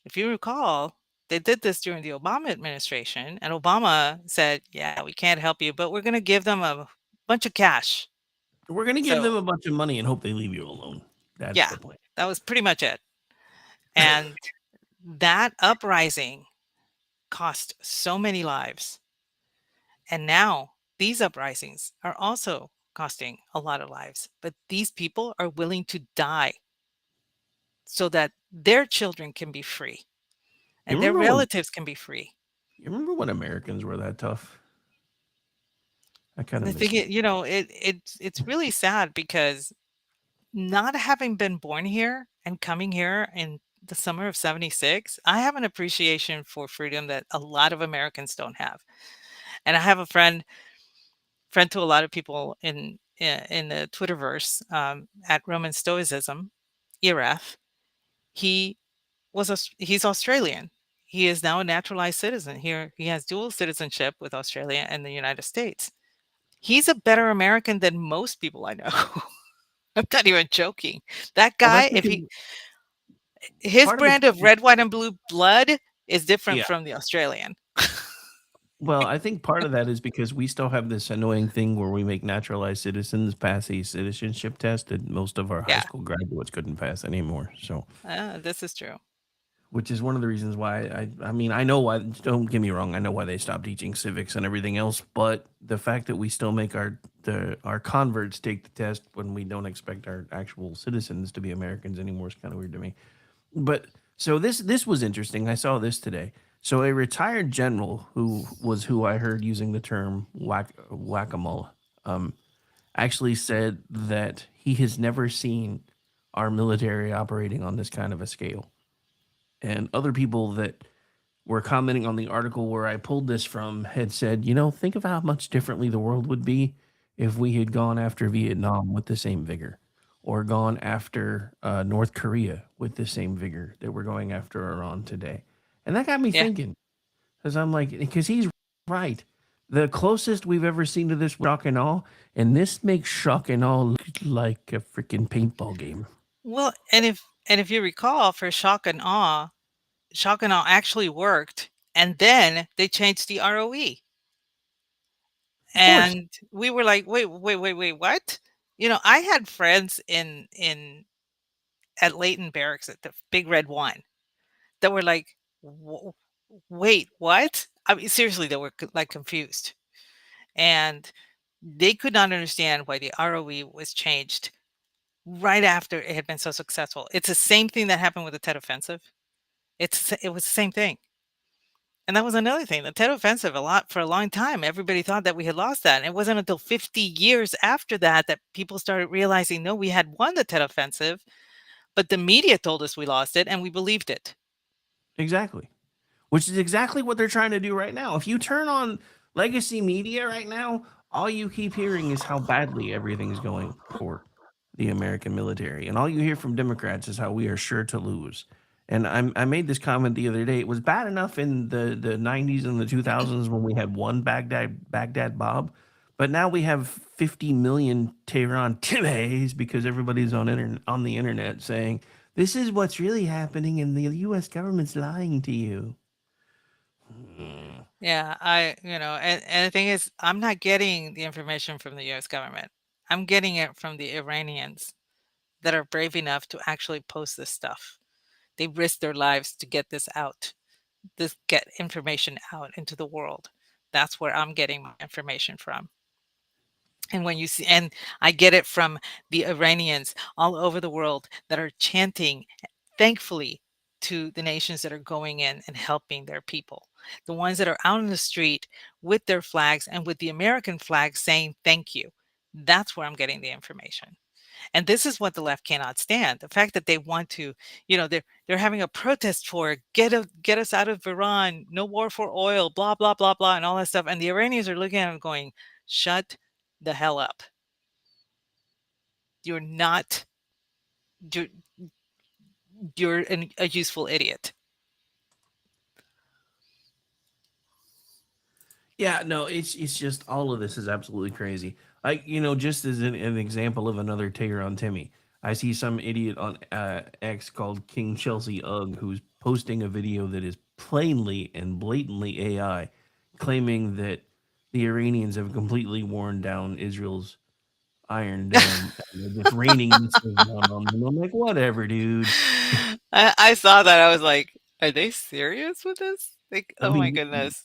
If you recall, they did this during the Obama administration, and Obama said, "Yeah, we can't help you, but we're going to give them a bunch of cash." We're gonna give So, them a bunch of money and hope they leave you alone. That's yeah, the plan. that was pretty much it. And that uprising cost so many lives. And now these uprisings are also costing a lot of lives. But these people are willing to die so that their children can be free You and their remember when relatives can be free. Americans were that tough? I kind of The miss thing it. is, it's really sad because not having been born here and coming here in the summer of 76, I have an appreciation for freedom that a lot of Americans don't have. And I have a friend to a lot of people in the Twitterverse, at Roman Stoicism, ERF. He he's Australian. He is now a naturalized citizen here. He has dual citizenship with Australia and the United States. He's a better American than most people I know. I'm not even joking. That Well, that's guy, if because he his part of brand of it. red, white, and blue blood is different Yeah. from the Australian. Well, I think part of that is because we still have this annoying thing where we make naturalized citizens pass a citizenship test that most of our high Yeah, school graduates couldn't pass anymore. So, this is true. which is one of the reasons why I mean, I know why, don't get me wrong, I know why they stopped teaching civics and everything else, but the fact that we still make our converts take the test when we don't expect our actual citizens to be Americans anymore is kind of weird to me. But so this was interesting. I saw this today. So a retired general who I heard using the term whack-a-mole actually said that he has never seen our military operating on this kind of a scale. And other people that were commenting on the article where I pulled this from had said, think of how much differently the world would be if we had gone after Vietnam with the same vigor, or gone after North Korea with the same vigor that we're going after Iran today. And that got me Yeah. thinking, because I'm like, because he's right. The closest we've ever seen to this shock and awe, and this makes shock and awe look like a freaking paintball game. Well, and if you recall, for Shock and Awe actually worked, and then they changed the ROE, Of course. and we were like, wait, what? I had friends in at Leighton Barracks at the Big Red One that were like, wait, what? I mean, seriously, they were like confused. And they could not understand why the ROE was changed right after it had been so successful. It's the same thing that happened with the Tet Offensive. It was the same thing. And that was another thing. The Tet Offensive, for a long time, everybody thought that we had lost that. And it wasn't until 50 years after that that people started realizing, no, we had won the Tet Offensive, but the media told us we lost it, and we believed it. Exactly. Which is exactly what they're trying to do right now. If you turn on legacy media right now, all you keep hearing is how badly everything's going for the American military. And all you hear from Democrats is how we are sure to lose. And I made this comment the other day. It was bad enough in the 90s and the 2000s when we had one Baghdad Bob, but now we have 50 million Tehran Tibets because everybody's on the internet saying this is what's really happening and the US government's lying to you. Yeah, and the thing is, I'm not getting the information from the US government. I'm getting it from the Iranians that are brave enough to actually post this stuff. They risk their lives to get this out, get information out into the world. That's where I'm getting my information from. And when you see, and I get it from the Iranians all over the world that are chanting, thankfully, to the nations that are going in and helping their people. The ones that are out in the street with their flags and with the American flag saying thank you. That's where I'm getting the information. And this is what the left cannot stand. The fact that they want to, they're having a protest for get us out of Iran, no war for oil, blah, blah, blah, blah, and all that stuff. And the Iranians are looking at them going, shut the hell up. You're not you're a useful idiot. Yeah, no, it's just all of this is absolutely crazy. Just as an example of another Taylor on Timmy, I see some idiot on X called King Chelsea Ugg who's posting a video that is plainly and blatantly AI, claiming that the Iranians have completely worn down Israel's Iron Dome. And they're just raining missiles down on them. I'm like, whatever, dude. I saw that. I was like, are they serious with this? Like, I oh my mean, goodness.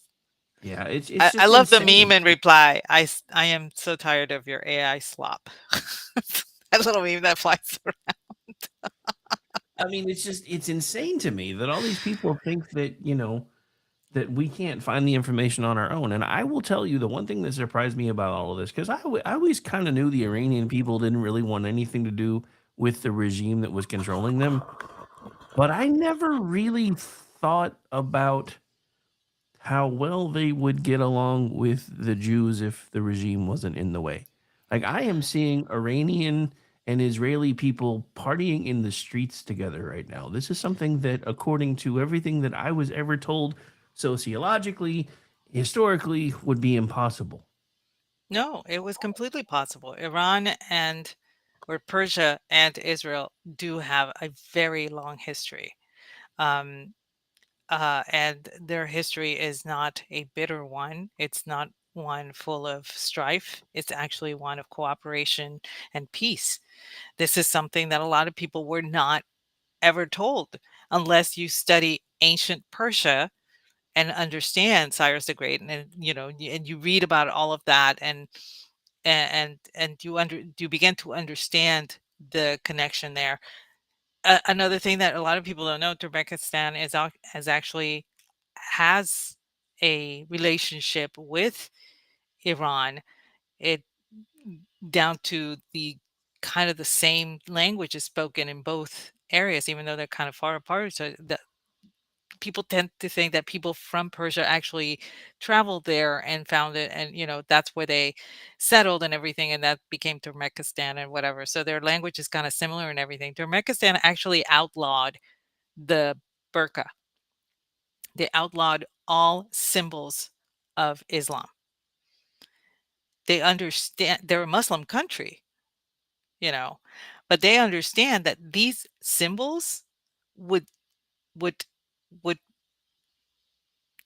yeah, it's I just love the meme insane. in reply. I am so tired of your AI slop. That little meme that flies around. I mean, it's insane to me that all these people think that, that we can't find the information on our own. And I will tell you the one thing that surprised me about all of this, because I always kind of knew the Iranian people didn't really want anything to do with the regime that was controlling them. But I never really thought about how well they would get along with the Jews if the regime wasn't in the way. Like I am seeing Iranian and Israeli people partying in the streets together right now. This is something that, according to everything that I was ever told sociologically, historically, would be impossible. No, it was completely possible. Iran and or Persia and Israel do have a very long history. Um, and their history is not a bitter one. It's not one full of strife. It's actually one of cooperation and peace. This is something that a lot of people were not ever told unless you study ancient Persia and understand Cyrus the Great, and and you read about all of that, and you begin to understand the connection there. Another thing that a lot of people don't know, Turkmenistan has actually has a relationship with Iran. It down to the kind of the same language is spoken in both areas, even though they're kind of far apart. So the people tend to think that people from Persia actually traveled there and found it, and that's where they settled and everything, and that became Turkmenistan and whatever. So their language is kind of similar and everything. Turkmenistan actually outlawed the burqa. They outlawed all symbols of Islam. They understand they're a Muslim country, you know, but they understand that these symbols would would would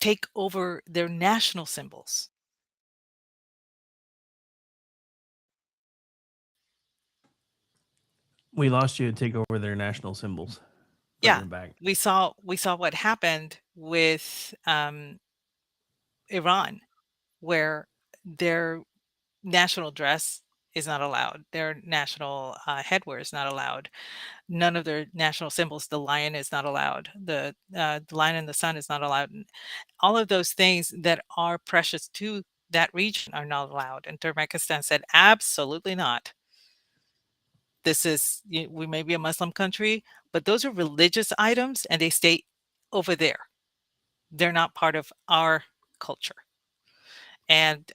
take over their national symbols. We lost you to take over their national symbols. bringing Yeah, it back. we saw what happened with Iran, where their national dress is not allowed. Their national headwear is not allowed. None of their national symbols. The lion is not allowed. The lion and the sun is not allowed. And all of those things that are precious to that region are not allowed. And Turkmenistan said, absolutely not. We may be a Muslim country, but those are religious items and they stay over there. They're not part of our culture. And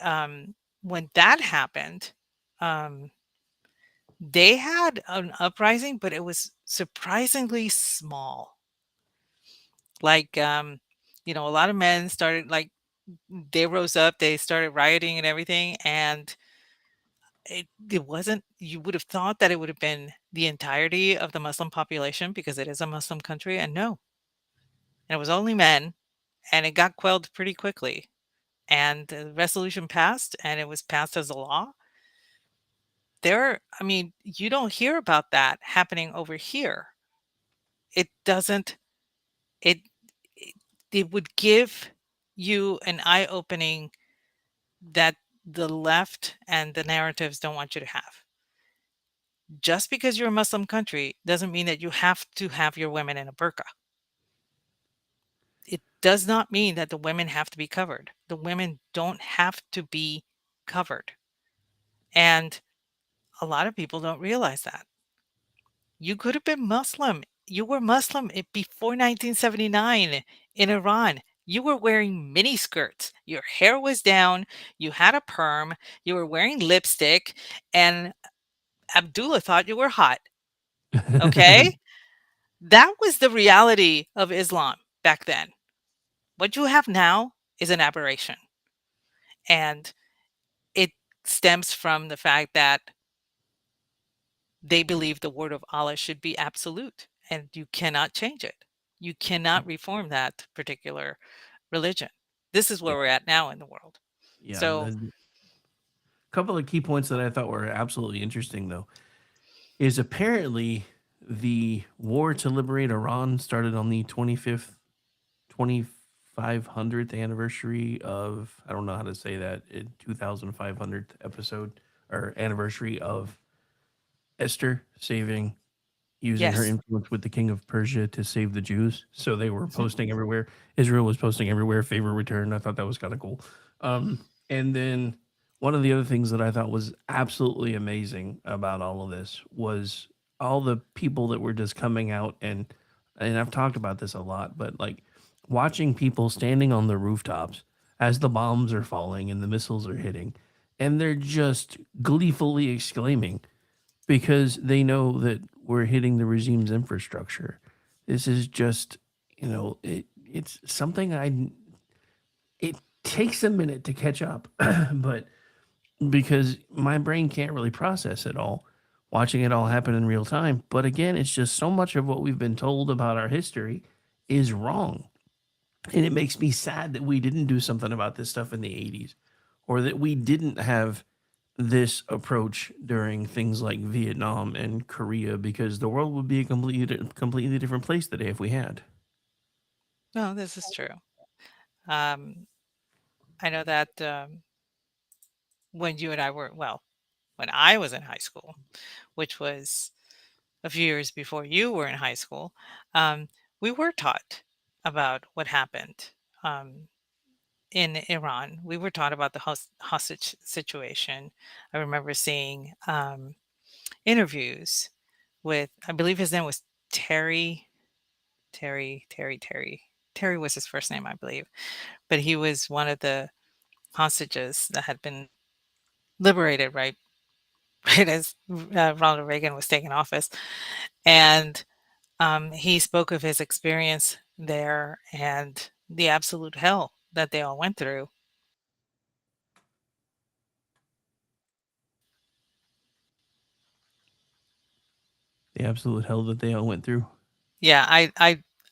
when that happened, um, they had an uprising, but it was surprisingly small. Like, a lot of men started, like, they rose up, they started rioting and everything. And it wasn't, you would have thought that it would have been the entirety of the Muslim population because it is a Muslim country. And no, and it was only men. And it got quelled pretty quickly. And the resolution passed, and it was passed as a law. You don't hear about that happening over here. It doesn't, it, it, it would give you an eye opening that the left and the narratives don't want you to have. Just because you're a Muslim country doesn't mean that you have to have your women in a burqa. It does not mean that the women have to be covered. The women don't have to be covered. And a lot of people don't realize that. You could have been Muslim. You were Muslim before 1979 in Iran. You were wearing mini skirts. Your hair was down. You had a perm. You were wearing lipstick. And Abdullah thought you were hot. Okay? That was the reality of Islam back then. What you have now is an aberration. And it stems from the fact that they believe the word of Allah should be absolute and you cannot change it. You cannot reform that particular religion. This is where Yeah. we're at now in the world. Yeah. So, A couple of key points that I thought were absolutely interesting, though, is apparently the war to liberate Iran started on the 2500th anniversary of, I don't know how to say that, 2500th episode or anniversary of Esther using her yes. influence with the king of Persia to save the Jews. So they were posting everywhere. Israel was posting everywhere, favor return. I thought that was kind of cool. And then one of the other things that I thought was absolutely amazing about all of this was all the people that were just coming out and I've talked about this a lot, but like watching people standing on the rooftops as the bombs are falling and the missiles are hitting, and they're just gleefully exclaiming because they know that we're hitting the regime's infrastructure. This is just, it's something it takes a minute to catch up, but because my brain can't really process it all, watching it all happen in real time. But again, it's just so much of what we've been told about our history is wrong. And it makes me sad that we didn't do something about this stuff in the 80s or that we didn't have this approach during things like Vietnam and Korea, because the world would be a completely different place today if we had. No, this is true. Um, I know that when you and I were, well, when I was in high school, which was a few years before you were in high school, um, we were taught about what happened in Iran. We were taught about the hostage situation. I remember seeing interviews with, I believe his name was Terry. Terry was his first name, I believe. But he was one of the hostages that had been liberated right as Ronald Reagan was taking office. And he spoke of his experience there and the absolute hell that they all went through. The absolute hell that they all went through. Yeah,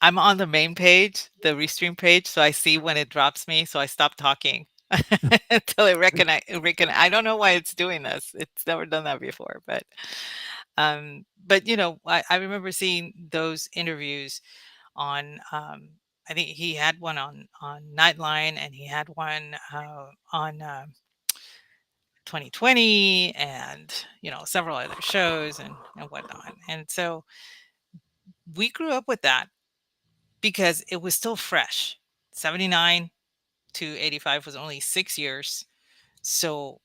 I'm on the main page, the restream page, so I see when it drops me, so I stop talking until it recognize. I don't know why it's doing this. It's never done that before, but But I remember seeing those interviews on. I think he had one on Nightline, and he had one on 2020, and several other shows and whatnot. And so we grew up with that because it was still fresh. 79 to 85 was only 6 years. So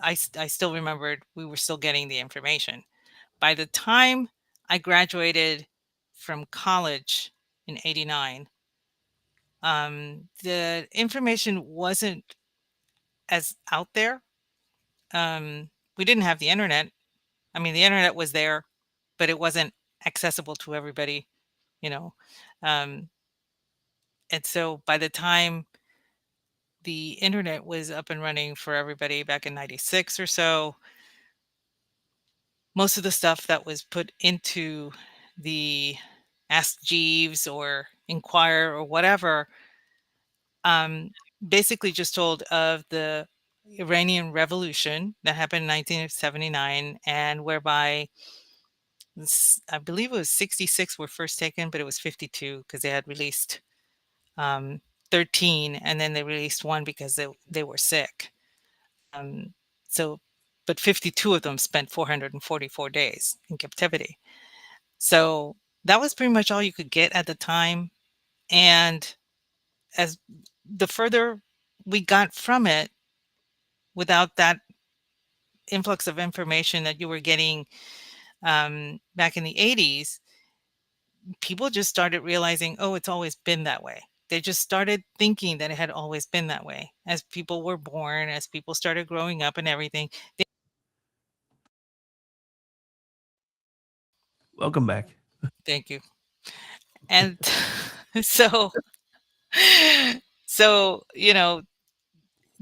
I still remembered we were still getting the information. By the time I graduated from college in 89, the information wasn't as out there. We didn't have the internet. I mean, the internet was there, but it wasn't accessible to everybody, you know. Um, and so by the time the internet was up and running for everybody back in 96 or so, most of the stuff that was put into the Ask Jeeves or Inquire or whatever um, basically just told of the Iranian Revolution that happened in 1979, and whereby I believe it was 66 were first taken, but it was 52 because they had released 13, and then they released one because they were sick. Um, so, but 52 of them spent 444 days in captivity. So that was pretty much all you could get at the time. And as the further we got from it, without that influx of information that you were getting back in the 80s, people just started realizing, oh, it's always been that way. They just started thinking that it had always been that way. As people were born, as people started growing up and everything. Welcome back. Thank you. And so, so,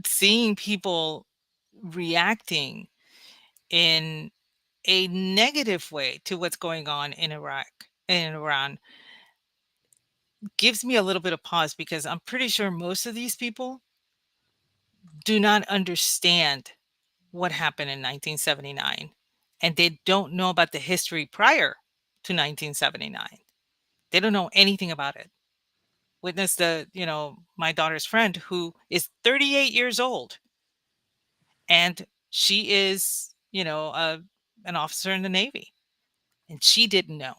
seeing people reacting in a negative way to what's going on in Iraq and Iran gives me a little bit of pause, because I'm pretty sure most of these people do not understand what happened in 1979, and they don't know about the history prior to 1979. They don't know anything about it. Witness my daughter's friend, who is 38 years old, and she is, an officer in the Navy, and she didn't know.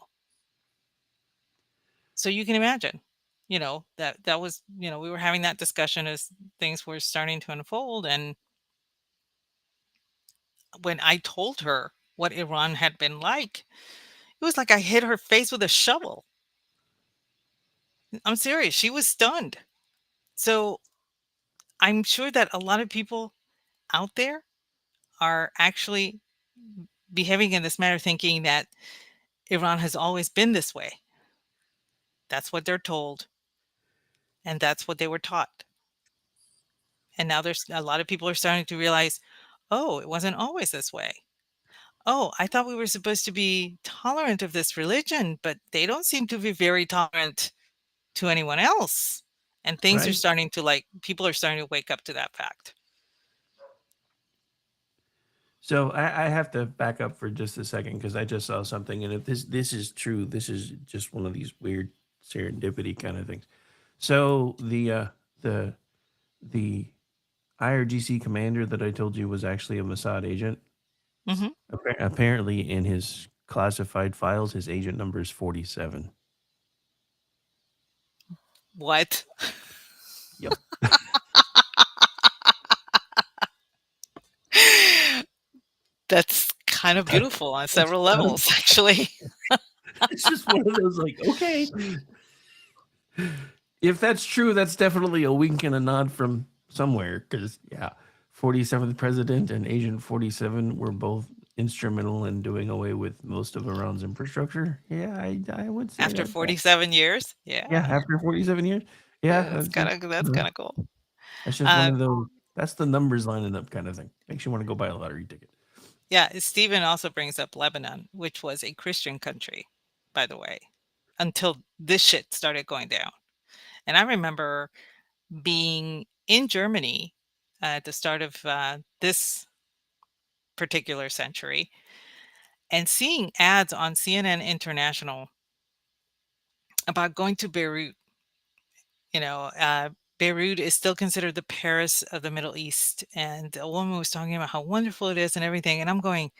So you can imagine, that was, we were having that discussion as things were starting to unfold. And when I told her what Iran had been like, it was like I hit her face with a shovel. I'm serious. She was stunned. So I'm sure that a lot of people out there are actually behaving in this manner, thinking that Iran has always been this way. That's what they're told, and that's what they were taught. And now there's a lot of people are starting to realize, oh, it wasn't always this way. Oh, I thought we were supposed to be tolerant of this religion, but they don't seem to be very tolerant to anyone else. And things are Right. starting to, people are starting to wake up to that fact. So I have to back up for just a second because I just saw something, and if this is true, this is just one of these weird serendipity kind of things. So the the IRGC commander that I told you was actually a Mossad agent. Hmm. Apparently, in his classified files, his agent number is 47. What? Yep. That's kind of beautiful on several levels, actually. It's just one of those okay. If that's true, that's definitely a wink and a nod from somewhere, because 47th president and Agent 47 were both instrumental in doing away with most of Iran's infrastructure. Yeah, I would say After that. 47 years? Yeah. Yeah, after 47 years. Yeah, That's kind of cool. that's just one of those. That's the numbers lining up kind of thing. Makes you want to go buy a lottery ticket. Yeah, Stephen also brings up Lebanon, which was a Christian country, by the way, until this shit started going down. And I remember being in Germany at the start of this particular century, and seeing ads on CNN International about going to Beirut. You know, Beirut is still considered the Paris of the Middle East, and a woman was talking about how wonderful it is and everything, and I'm going,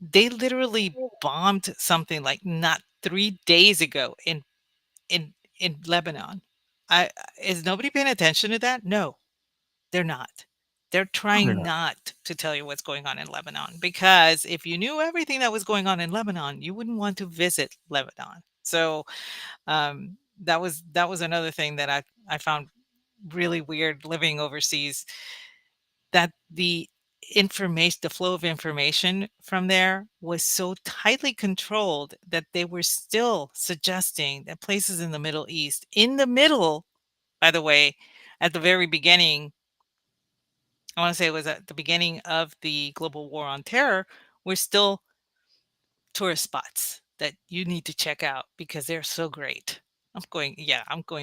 they literally bombed something like not 3 days ago in Lebanon. Is nobody paying attention to that? No, they're not. They're No, they're trying not. not to tell you what's going on in Lebanon, because if you knew everything that was going on in Lebanon, you wouldn't want to visit Lebanon. So, that was another thing that I found really weird living overseas, that the flow of information from there was so tightly controlled that they were still suggesting that places in the Middle East, in the middle, by the way, at the very beginning, I want to say it was at the beginning of the global war on terror, were still tourist spots that you need to check out because they're so great. I'm going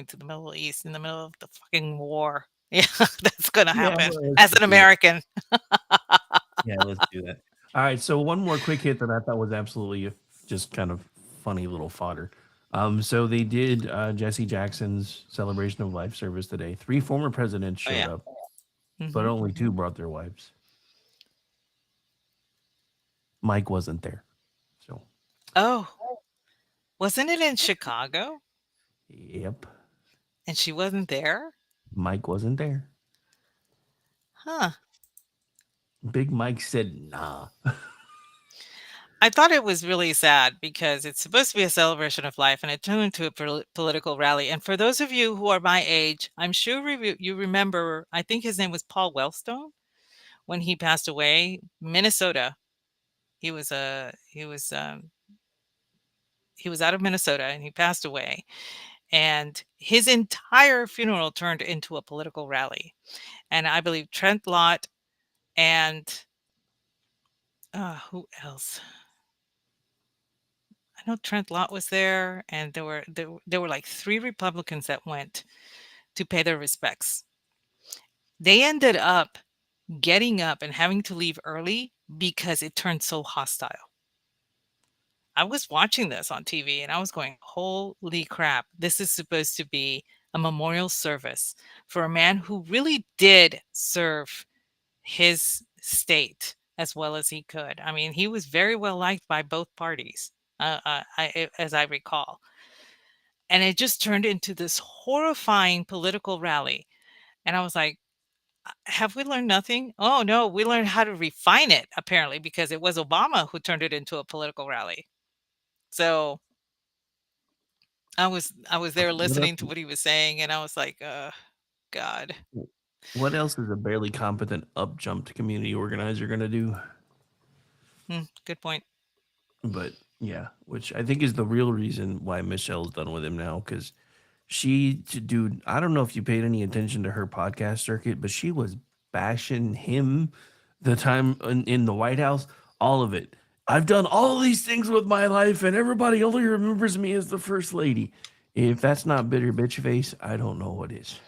to the Middle East in the middle of the fucking war. Yeah, that's gonna Yeah, happen well, let's as an just do that. American. Yeah, let's do that. All right, so one more quick hit that I thought was absolutely just kind of funny little fodder. So they did Jesse Jackson's celebration of life service today. 3 former presidents Oh showed yeah. up, but Mhm. only 2 brought their wives. Mike wasn't there. So, Oh, wasn't it in Chicago yep, and she wasn't there? Mike wasn't there. Huh. Big Mike said, "Nah." I thought it was really sad because it's supposed to be a celebration of life and it turned into a political rally. And for those of you who are my age, I'm sure you remember, I think his name was Paul Wellstone when he passed away, Minnesota. He was out of Minnesota and he passed away. And his entire funeral turned into a political rally. And I believe Trent Lott and who else? I know Trent Lott was there, and there were like 3 Republicans that went to pay their respects. They ended up getting up and having to leave early because it turned so hostile. I was watching this on TV and I was going, "Holy crap, this is supposed to be a memorial service for a man who really did serve his state as well as he could." I mean, he was very well liked by both parties, as I recall. And it just turned into this horrifying political rally. And I was like, have we learned nothing? Oh, no, we learned how to refine it, apparently, because it was Obama who turned it into a political rally. So I was there What else? listening to what he was saying, and I was like, God. What else is a barely competent up-jumped community organizer gonna do? Good point. But yeah, which I think is the real reason why Michelle's done with him now, because dude, I don't know if you paid any attention to her podcast circuit, but she was bashing him the time in the White House, all of it. I've done all these things with my life, and everybody only remembers me as the first lady. If that's not bitter bitch face, I don't know what is.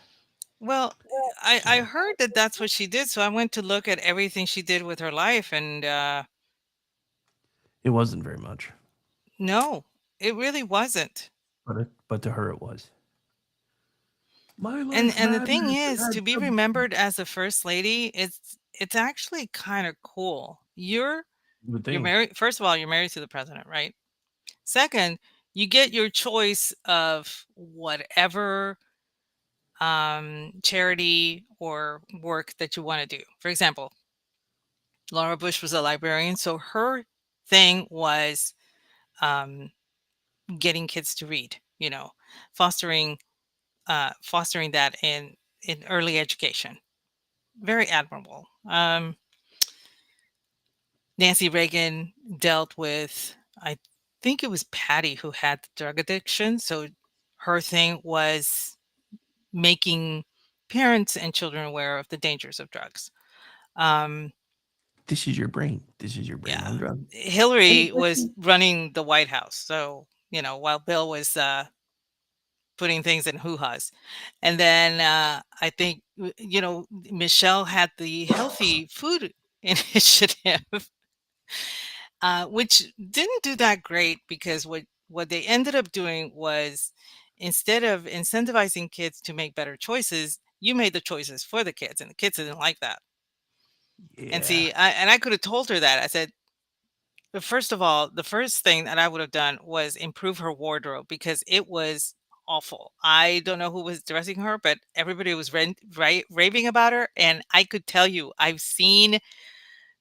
Well, I heard that that's what she did, so I went to look at everything she did with her life, and It wasn't very much, no, it really wasn't. but to her it was. My And life and the matters. thing And is, to I've be done. remembered as a first lady, it's actually kind of cool. You would You're think. married. First of all, you're married to the president, right? Second, you get your choice of whatever charity or work that you want to do. For example, Laura Bush was a librarian, so her thing was um, getting kids to read. Fostering fostering that in early education. Very admirable. Nancy Reagan dealt with, I think it was Patty who had the drug addiction. So her thing was making parents and children aware of the dangers of drugs. Um, This is your brain. This is your brain yeah. on drugs. Hillary was running the White House. So, while Bill was putting things in hoo-has. And then I think, Michelle had the healthy food initiative. which didn't do that great because what they ended up doing was instead of incentivizing kids to make better choices, you made the choices for the kids, and the kids didn't like that. And Yeah. see, I could have told her that. I said, but first of all, the first thing that I would have done was improve her wardrobe because it was awful. I don't know who was dressing her, but everybody was raving about her. And I could tell you, I've seen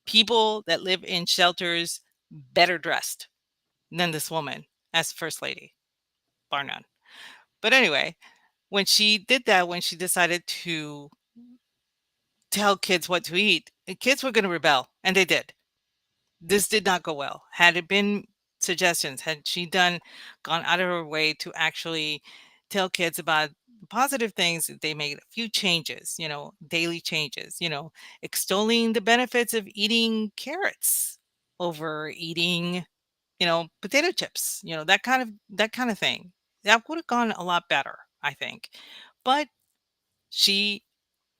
people that live in shelters better dressed than this woman as first lady, bar none. But anyway, when she did that, when she decided to tell kids what to eat, the kids were going to rebel, and they did. This did not go well. Had it been suggestions, had she gone out of her way to actually tell kids about positive things, they made a few changes, daily changes, extolling the benefits of eating carrots over eating, potato chips, that kind of thing. That would have gone a lot better, I think. But she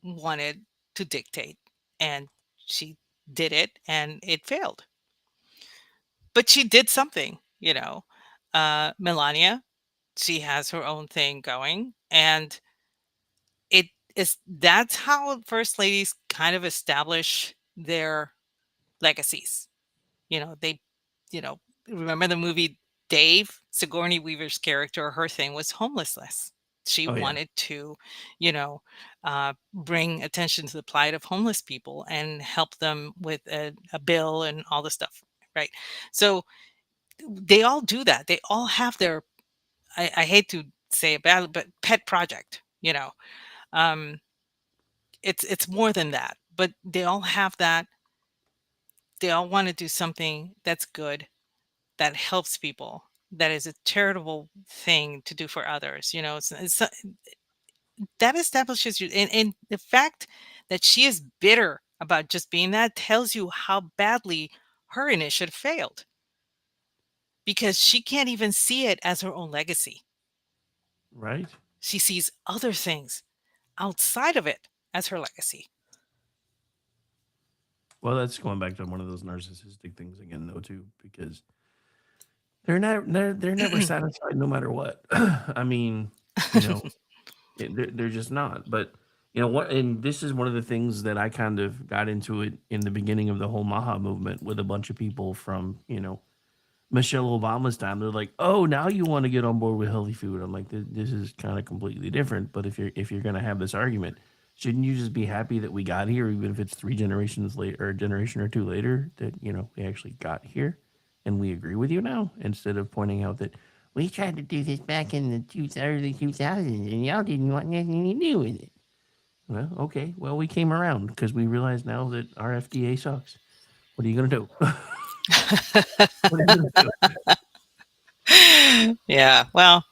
wanted to dictate, and she did it, and it failed. But she did something, Melania, she has her own thing going, and it that's how first ladies kind of establish their legacies. They, you know, remember the movie Dave? Sigourney Weaver's character, her thing was homelessness. She Oh yeah. wanted to, you know, bring attention to the plight of homeless people and help them with a bill and all the stuff, right? So they all do that. They all have their, I hate to say it badly, but pet project. Um, it's more than that, but they all have that. They all want to do something that's good, that helps people, that is a charitable thing to do for others. That establishes you, and the fact that she is bitter about just being that tells you how badly her initiative failed because she can't even see it as her own legacy. Right. She sees other things outside of it as her legacy. Well, that's going back to one of those narcissistic things again, though, too, because they're never satisfied, no matter what. I mean, you know, they're just not. But you know what? And this is one of the things that I kind of got into it in the beginning of the whole Maha movement with a bunch of people from Michelle Obama's time. They're like, "Oh, now you want to get on board with healthy food?" I'm like, "This is kind of completely different." But if you're gonna have this argument, shouldn't you just be happy that we got here, even if it's 3 generations later or a generation or two later that we actually got here, and we agree with you now, instead of pointing out that we tried to do this back in the early 2000s and y'all didn't want nothing to do with it. Well, okay, well we came around because we realize now that our FDA sucks. What are you gonna do? What are you gonna do? Yeah, well,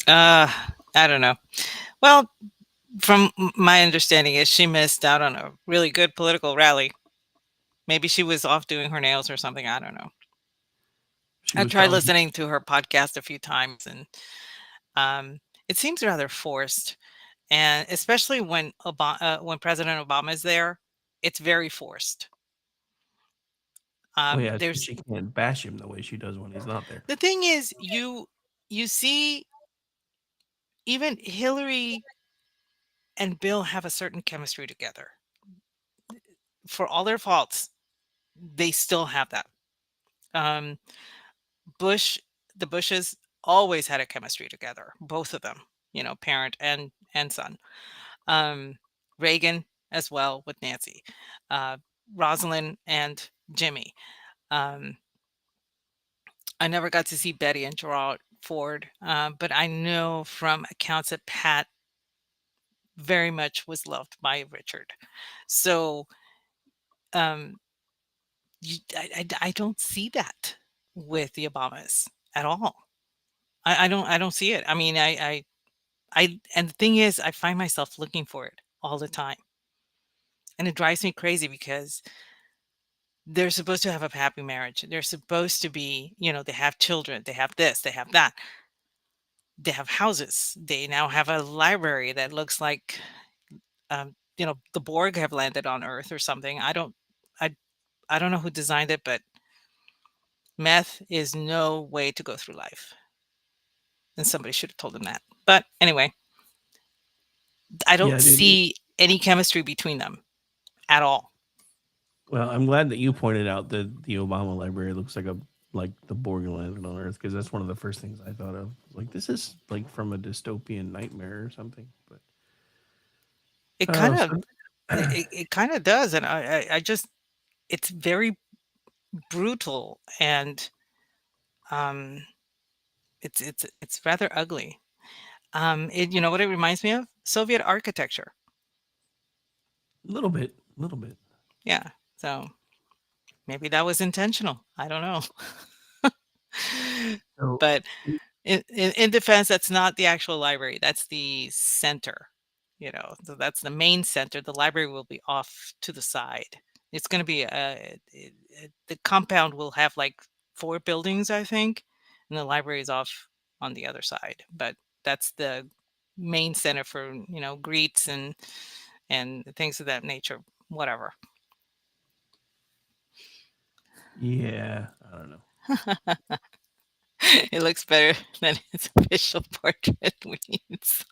I don't know. Well, from my understanding is she missed out on a really good political rally. Maybe she was off doing her nails or something. I don't know. She I was tried probably listening to her podcast a few times, and it seems rather forced. And especially when President Obama is there, it's very forced. well, yeah, There's she can't bash him the way she does when he's not there. the thing is, you see, even Hillary and Bill have a certain chemistry together. For all their faults, they still have that. Um, Bush, the Bushes always had a chemistry together, both of them, parent and son. Um, Reagan as well with Nancy, uh, Rosalind and Jimmy. Um, I never got to see Betty and Gerald Ford, but I know from accounts that Pat very much was loved by Richard. So um, I don't see that with the Obamas at all. I don't see it. I mean, and the thing is, I find myself looking for it all the time, and it drives me crazy because they're supposed to have a happy marriage. They're supposed to be, they have children, they have this, they have that, they have houses. They now have a library that looks like, the Borg have landed on Earth or something. I I don't know who designed it, but meth is no way to go through life. And somebody should have told him that. But anyway, I don't Yeah, dude. see any chemistry between them at all. Well, I'm glad that you pointed out that the Obama library looks like the Borderland on Earth, because that's one of the first things I thought of. Like, this is like from a dystopian nightmare or something. But It oh, kind of so it kind of does, and I just it's very brutal, and um, it's rather ugly. You know what it reminds me of? Soviet architecture. a little bit. Yeah. So maybe that was intentional. I don't know. So But in defense, that's not the actual library. That's the center. So that's the main center. The library will be off to the side. It's going to be the compound will have like 4 buildings, I think, and the library is off on the other side. But that's the main center for greets and things of that nature. Whatever. yeah, I don't know. It looks better than his official portrait means.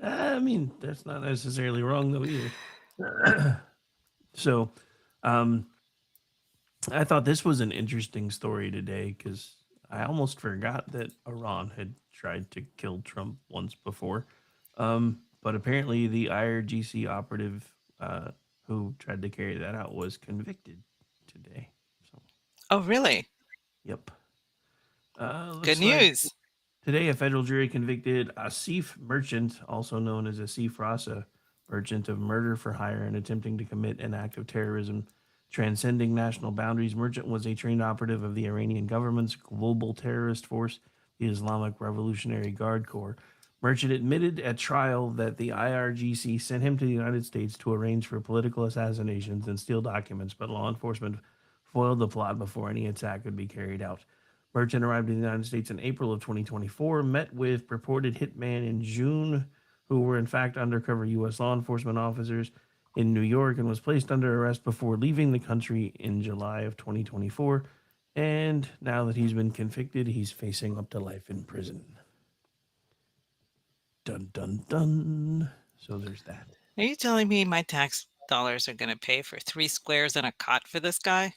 I mean, that's not necessarily wrong though either. So, um, I thought this was an interesting story today because I almost forgot that Iran had tried to kill Trump once before. But apparently, the IRGC operative who tried to carry that out was convicted today. So, Oh, really? yep. Good Looks like news. today a federal jury convicted Asif Merchant, also known as Asif Rasa Merchant, of murder for hire and attempting to commit an act of terrorism transcending national boundaries. Merchant was a trained operative of the Iranian government's global terrorist force, the Islamic Revolutionary Guard Corps. Merchant admitted at trial that the IRGC sent him to the United States to arrange for political assassinations and steal documents, but law enforcement foiled the plot before any attack could be carried out. Merchant arrived in the United States in April of 2024, met with purported hitman in June, who were in fact undercover U.S. law enforcement officers in New York, and was placed under arrest before leaving the country in July of 2024. And now that he's been convicted, he's facing up to life in prison. Dun, dun, dun. So there's that. Are you telling me my tax dollars are going to pay for 3 squares and a cot for this guy?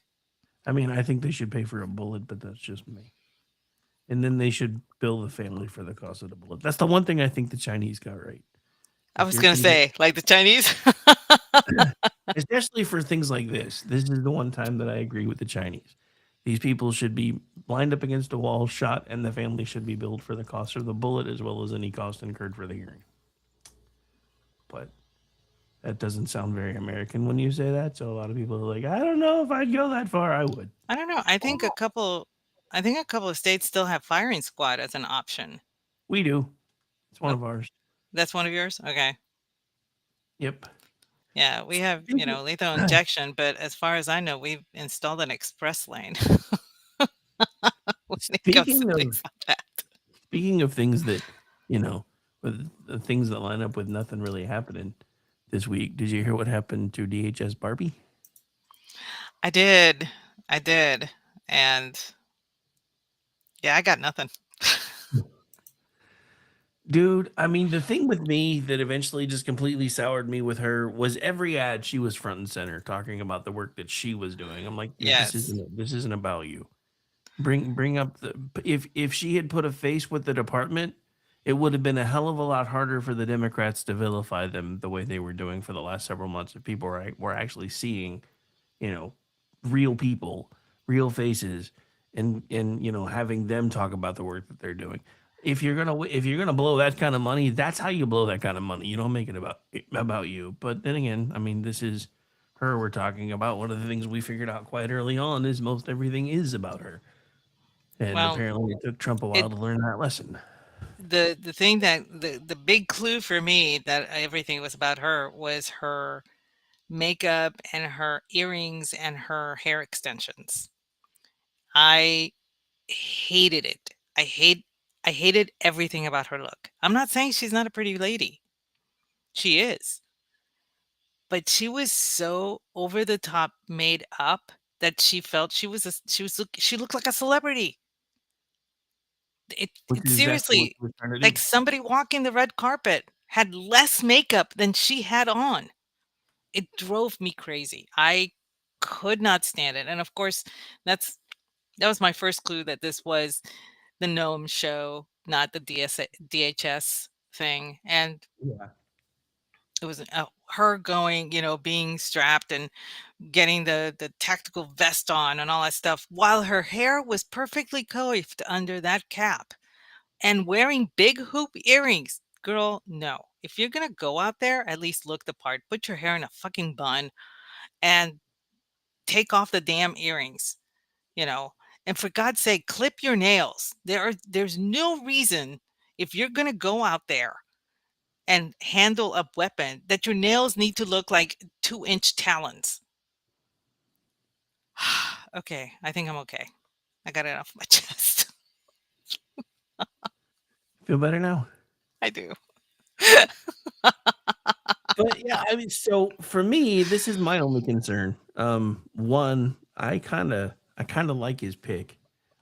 I mean, I think they should pay for a bullet, but that's just me. And then they should bill the family for the cost of the bullet. That's the one thing I think the Chinese got right. I If was you're going to thinking, say, like the Chinese. especially for things like this, this is the one time that I agree with the Chinese. These people should be lined up against a wall, shot, and the family should be billed for the cost of the bullet as well as any cost incurred for the hearing. But that doesn't sound very American when you say that. So a lot of people are like, I don't know if I'd go that far. I would. I don't know. I think a couple of states still have firing squad as an option. We do. It's one Oh, of ours. that's one of yours? Okay. Yep. Yeah, we have, Speaking, lethal injection, but as far as I know, we've installed an express lane when it comes to speaking things of like that. speaking of things that, with the things that line up with nothing really happening this week, did you hear what happened to DHS Barbie? I did. I did. And yeah, I got nothing. Dude, I mean, the thing with me that eventually just completely soured me with her was every ad she was front and center talking about the work that she was doing. I'm like, dude, Yes. this isn't about you. Bring up the if she had put a face with the department, it would have been a hell of a lot harder for the Democrats to vilify them the way they were doing for the last several months. If people were actually seeing, you know, real people, real faces, and having them talk about the work that they're doing. If you're gonna blow that kind of money, that's how you blow that kind of money. You don't make it about you. But then again, I mean, this is her we're talking about. One of the things we figured out quite early on is most everything is about her. And Well, apparently it took Trump a it while to learn that lesson. the thing that the big clue for me that everything was about her was her makeup and her earrings and her hair extensions. I hated it. I hated everything about her look. I'm not saying she's not a pretty lady. She is. but she was so over the top made up that she felt she looked like a celebrity. Which It is exactly what seriously, she was trying to like do. somebody walking the red carpet had less makeup than she had on. It drove me crazy. I could not stand it. And of course, that's that was my first clue that this was the Gnome show, not the DHS thing. And Yeah. it was her going, being strapped and getting the tactical vest on and all that stuff while her hair was perfectly coiffed under that cap and wearing big hoop earrings. Girl, no. If you're going to go out there, at least look the part. Put your hair in a fucking bun and take off the damn earrings, you know. And for God's sake, clip your nails. There's no reason if you're going to go out there and handle a weapon that your nails need to look like 2-inch talons. Okay, I think I'm okay. I got it off my chest. Feel better now? I do. But yeah, I mean, so for me, this is my only concern. One, I kind of like his pick.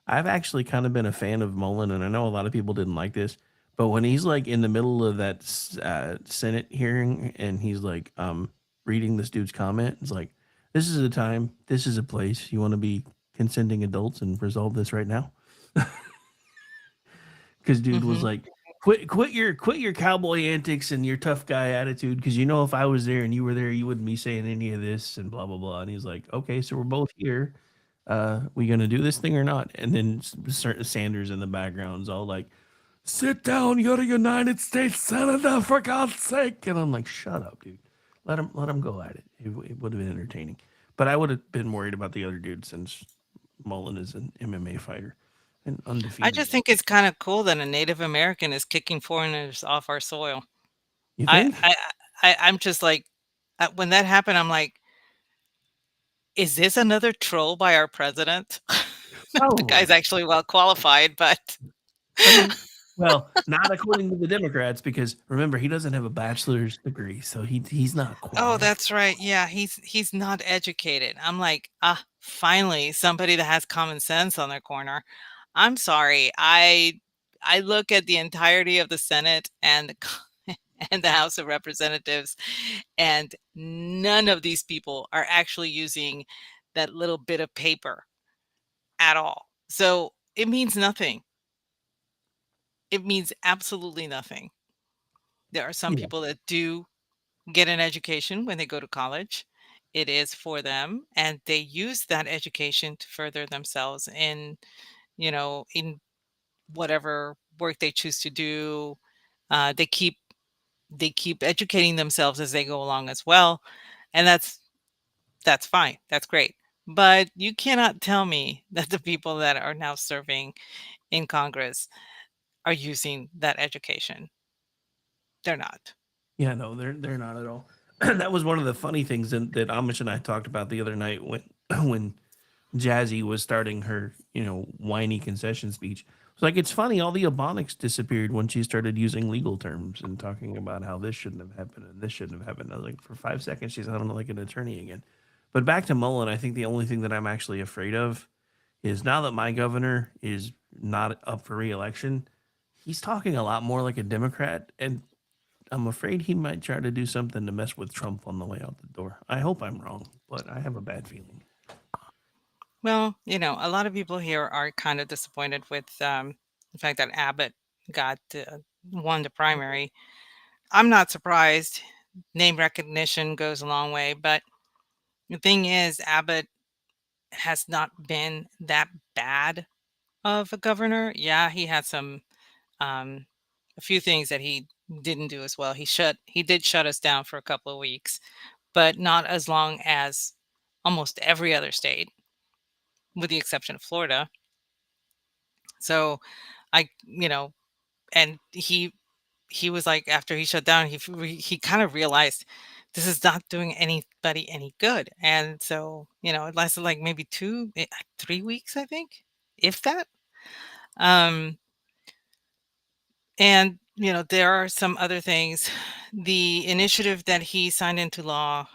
I've actually kind of been a fan of Mullen, and I know a lot of people didn't like this, but when he's like in the middle of that Senate hearing and he's like reading this dude's comment, it's like, this is a time, this is a place. You want to be consenting adults and resolve this right now? Because dude was Mhm. like, quit your cowboy antics and your tough guy attitude. Because if I was there and you were there, you wouldn't be saying any of this and blah blah blah. And he's like, okay, so we're both here. We gonna do this thing or not? And then Sanders in the background's all like, sit down, you're a United States Senator for God's sake. And I'm like, shut up, dude. Let him go at it. It would have been entertaining. But I would have been worried about the other dude since Mullen is an MMA fighter and I undefeated. just think it's kind of cool that a Native American is kicking foreigners off our soil. You I, think? I, I'm just like, when that happened, I'm like, is this another troll by our president? The Probably. guy's actually well qualified, but I mean, well, not according to the Democrats, because remember he doesn't have a bachelor's degree, so he's not oh, qualified. that's right. Yeah, he's not educated. I'm like, finally somebody that has common sense on their corner. I'm sorry. I look at the entirety of the Senate and and the House of Representatives, and none of these people are actually using that little bit of paper at all. So it means nothing. It means absolutely nothing. There are some Yeah, people that do get an education when they go to college. It is for them, and they use that education to further themselves in whatever work they choose to do. They keep educating themselves as they go along as well, and that's fine. That's great. But you cannot tell me that the people that are now serving in Congress are using that education. They're not. yeah, no, they're not at all. That was one of the funny things that Amish and I talked about the other night when when Jazzy was starting her, whiny concession speech. It's like it's funny, all the Ebonics disappeared when she started using legal terms and talking about how this shouldn't have happened and this shouldn't have happened. I was like, for 5 seconds, she's sounding like an attorney again. But back to Mullen, I think the only thing that I'm actually afraid of is now that my governor is not up for reelection, he's talking a lot more like a Democrat, and I'm afraid he might try to do something to mess with Trump on the way out the door. I hope I'm wrong, but I have a bad feeling. Well, a lot of people here are kind of disappointed with the fact that Abbott got won the primary. I'm not surprised. Name recognition goes a long way, but the thing is, Abbott has not been that bad of a governor. Yeah, he had um, a few things that he didn't do as well. He did shut us down for a couple of weeks, but not as long as almost every other state, with the exception of Florida. So I, and he was like, after he shut down, he kind of realized this is not doing anybody any good, and so it lasted like maybe 3 weeks, I think, if that. Um, and there are some other things. The initiative that he signed into law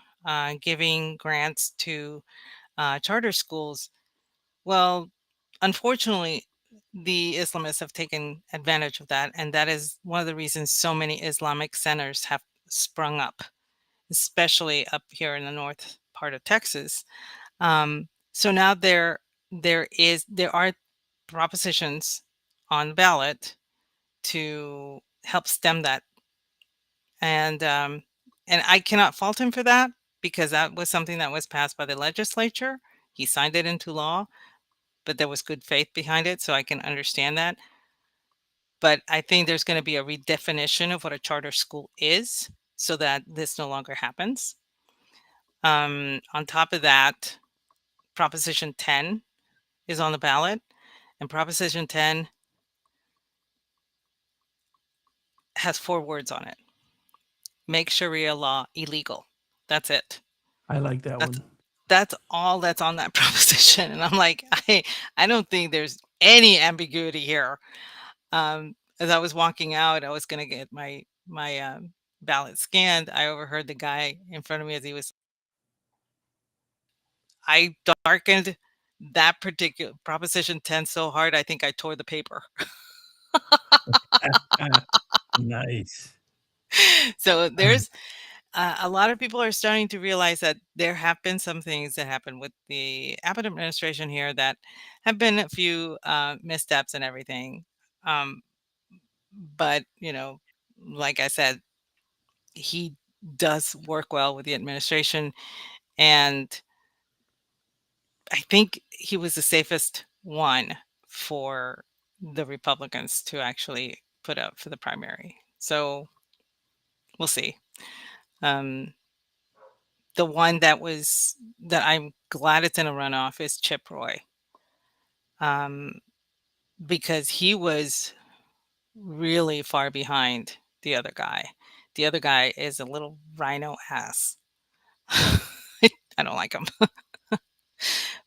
giving grants to charter schools. Well, unfortunately, the Islamists have taken advantage of that, and that is one of the reasons so many Islamic centers have sprung up, especially up here in the north part of Texas. So now there are propositions on the ballot to help stem that, and I cannot fault him for that because that was something that was passed by the legislature. He signed it into law, but there was good faith behind it, so I can understand that. But I think there's going to be a redefinition of what a charter school is so that this no longer happens. On top of that, Proposition 10 is on the ballot, and Proposition 10 has 4 words on it. Make Sharia law illegal. That's it. I like that That's one. that's all that's on that proposition. And I'm like, I don't think there's any ambiguity here. As I was walking out, I was gonna get my ballot scanned. I overheard the guy in front of me as he was. I darkened that particular Proposition 10 so hard, I think I tore the paper. Nice. So there's a lot of people are starting to realize that there have been some things that happened with the Abbott administration here that have been a few missteps and everything. Um, but like I said, he does work well with the administration, and I think he was the safest one for the Republicans to actually put up for the primary. So we'll see. Um, the one that I'm glad it's in a runoff is Chip Roy, because he was really far behind the other guy. The other guy is a little rhino ass. I don't like him.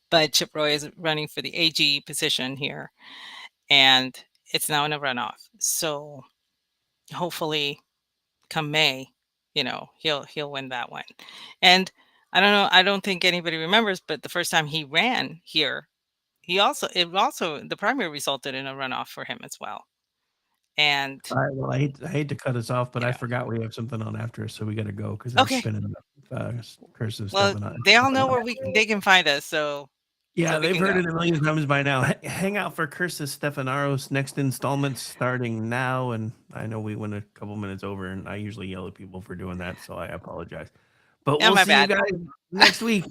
But Chip Roy is running for the AG position here, and it's now in a runoff. So hopefully, come May, he'll win that one. And I don't know. I don't think anybody remembers, but the first time he ran here, the primary resulted in a runoff for him as well. And All right. Well, I hate to cut us off, but I Yeah. forgot we have something on after us, so we got to go because they're Okay. spinning cursive Well, stuff. they all know where they can find us. So Yeah, we they've can heard go. it a million times by now. Hang out for Cursus Stephanaros next installment starting now. And I know we went a couple minutes over, and I usually yell at people for doing that, so I apologize. But Yeah, we'll my see bad. you guys next week.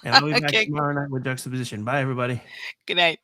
And I'll be back Okay. tomorrow night with Juxtaposition. Bye, everybody. Good night.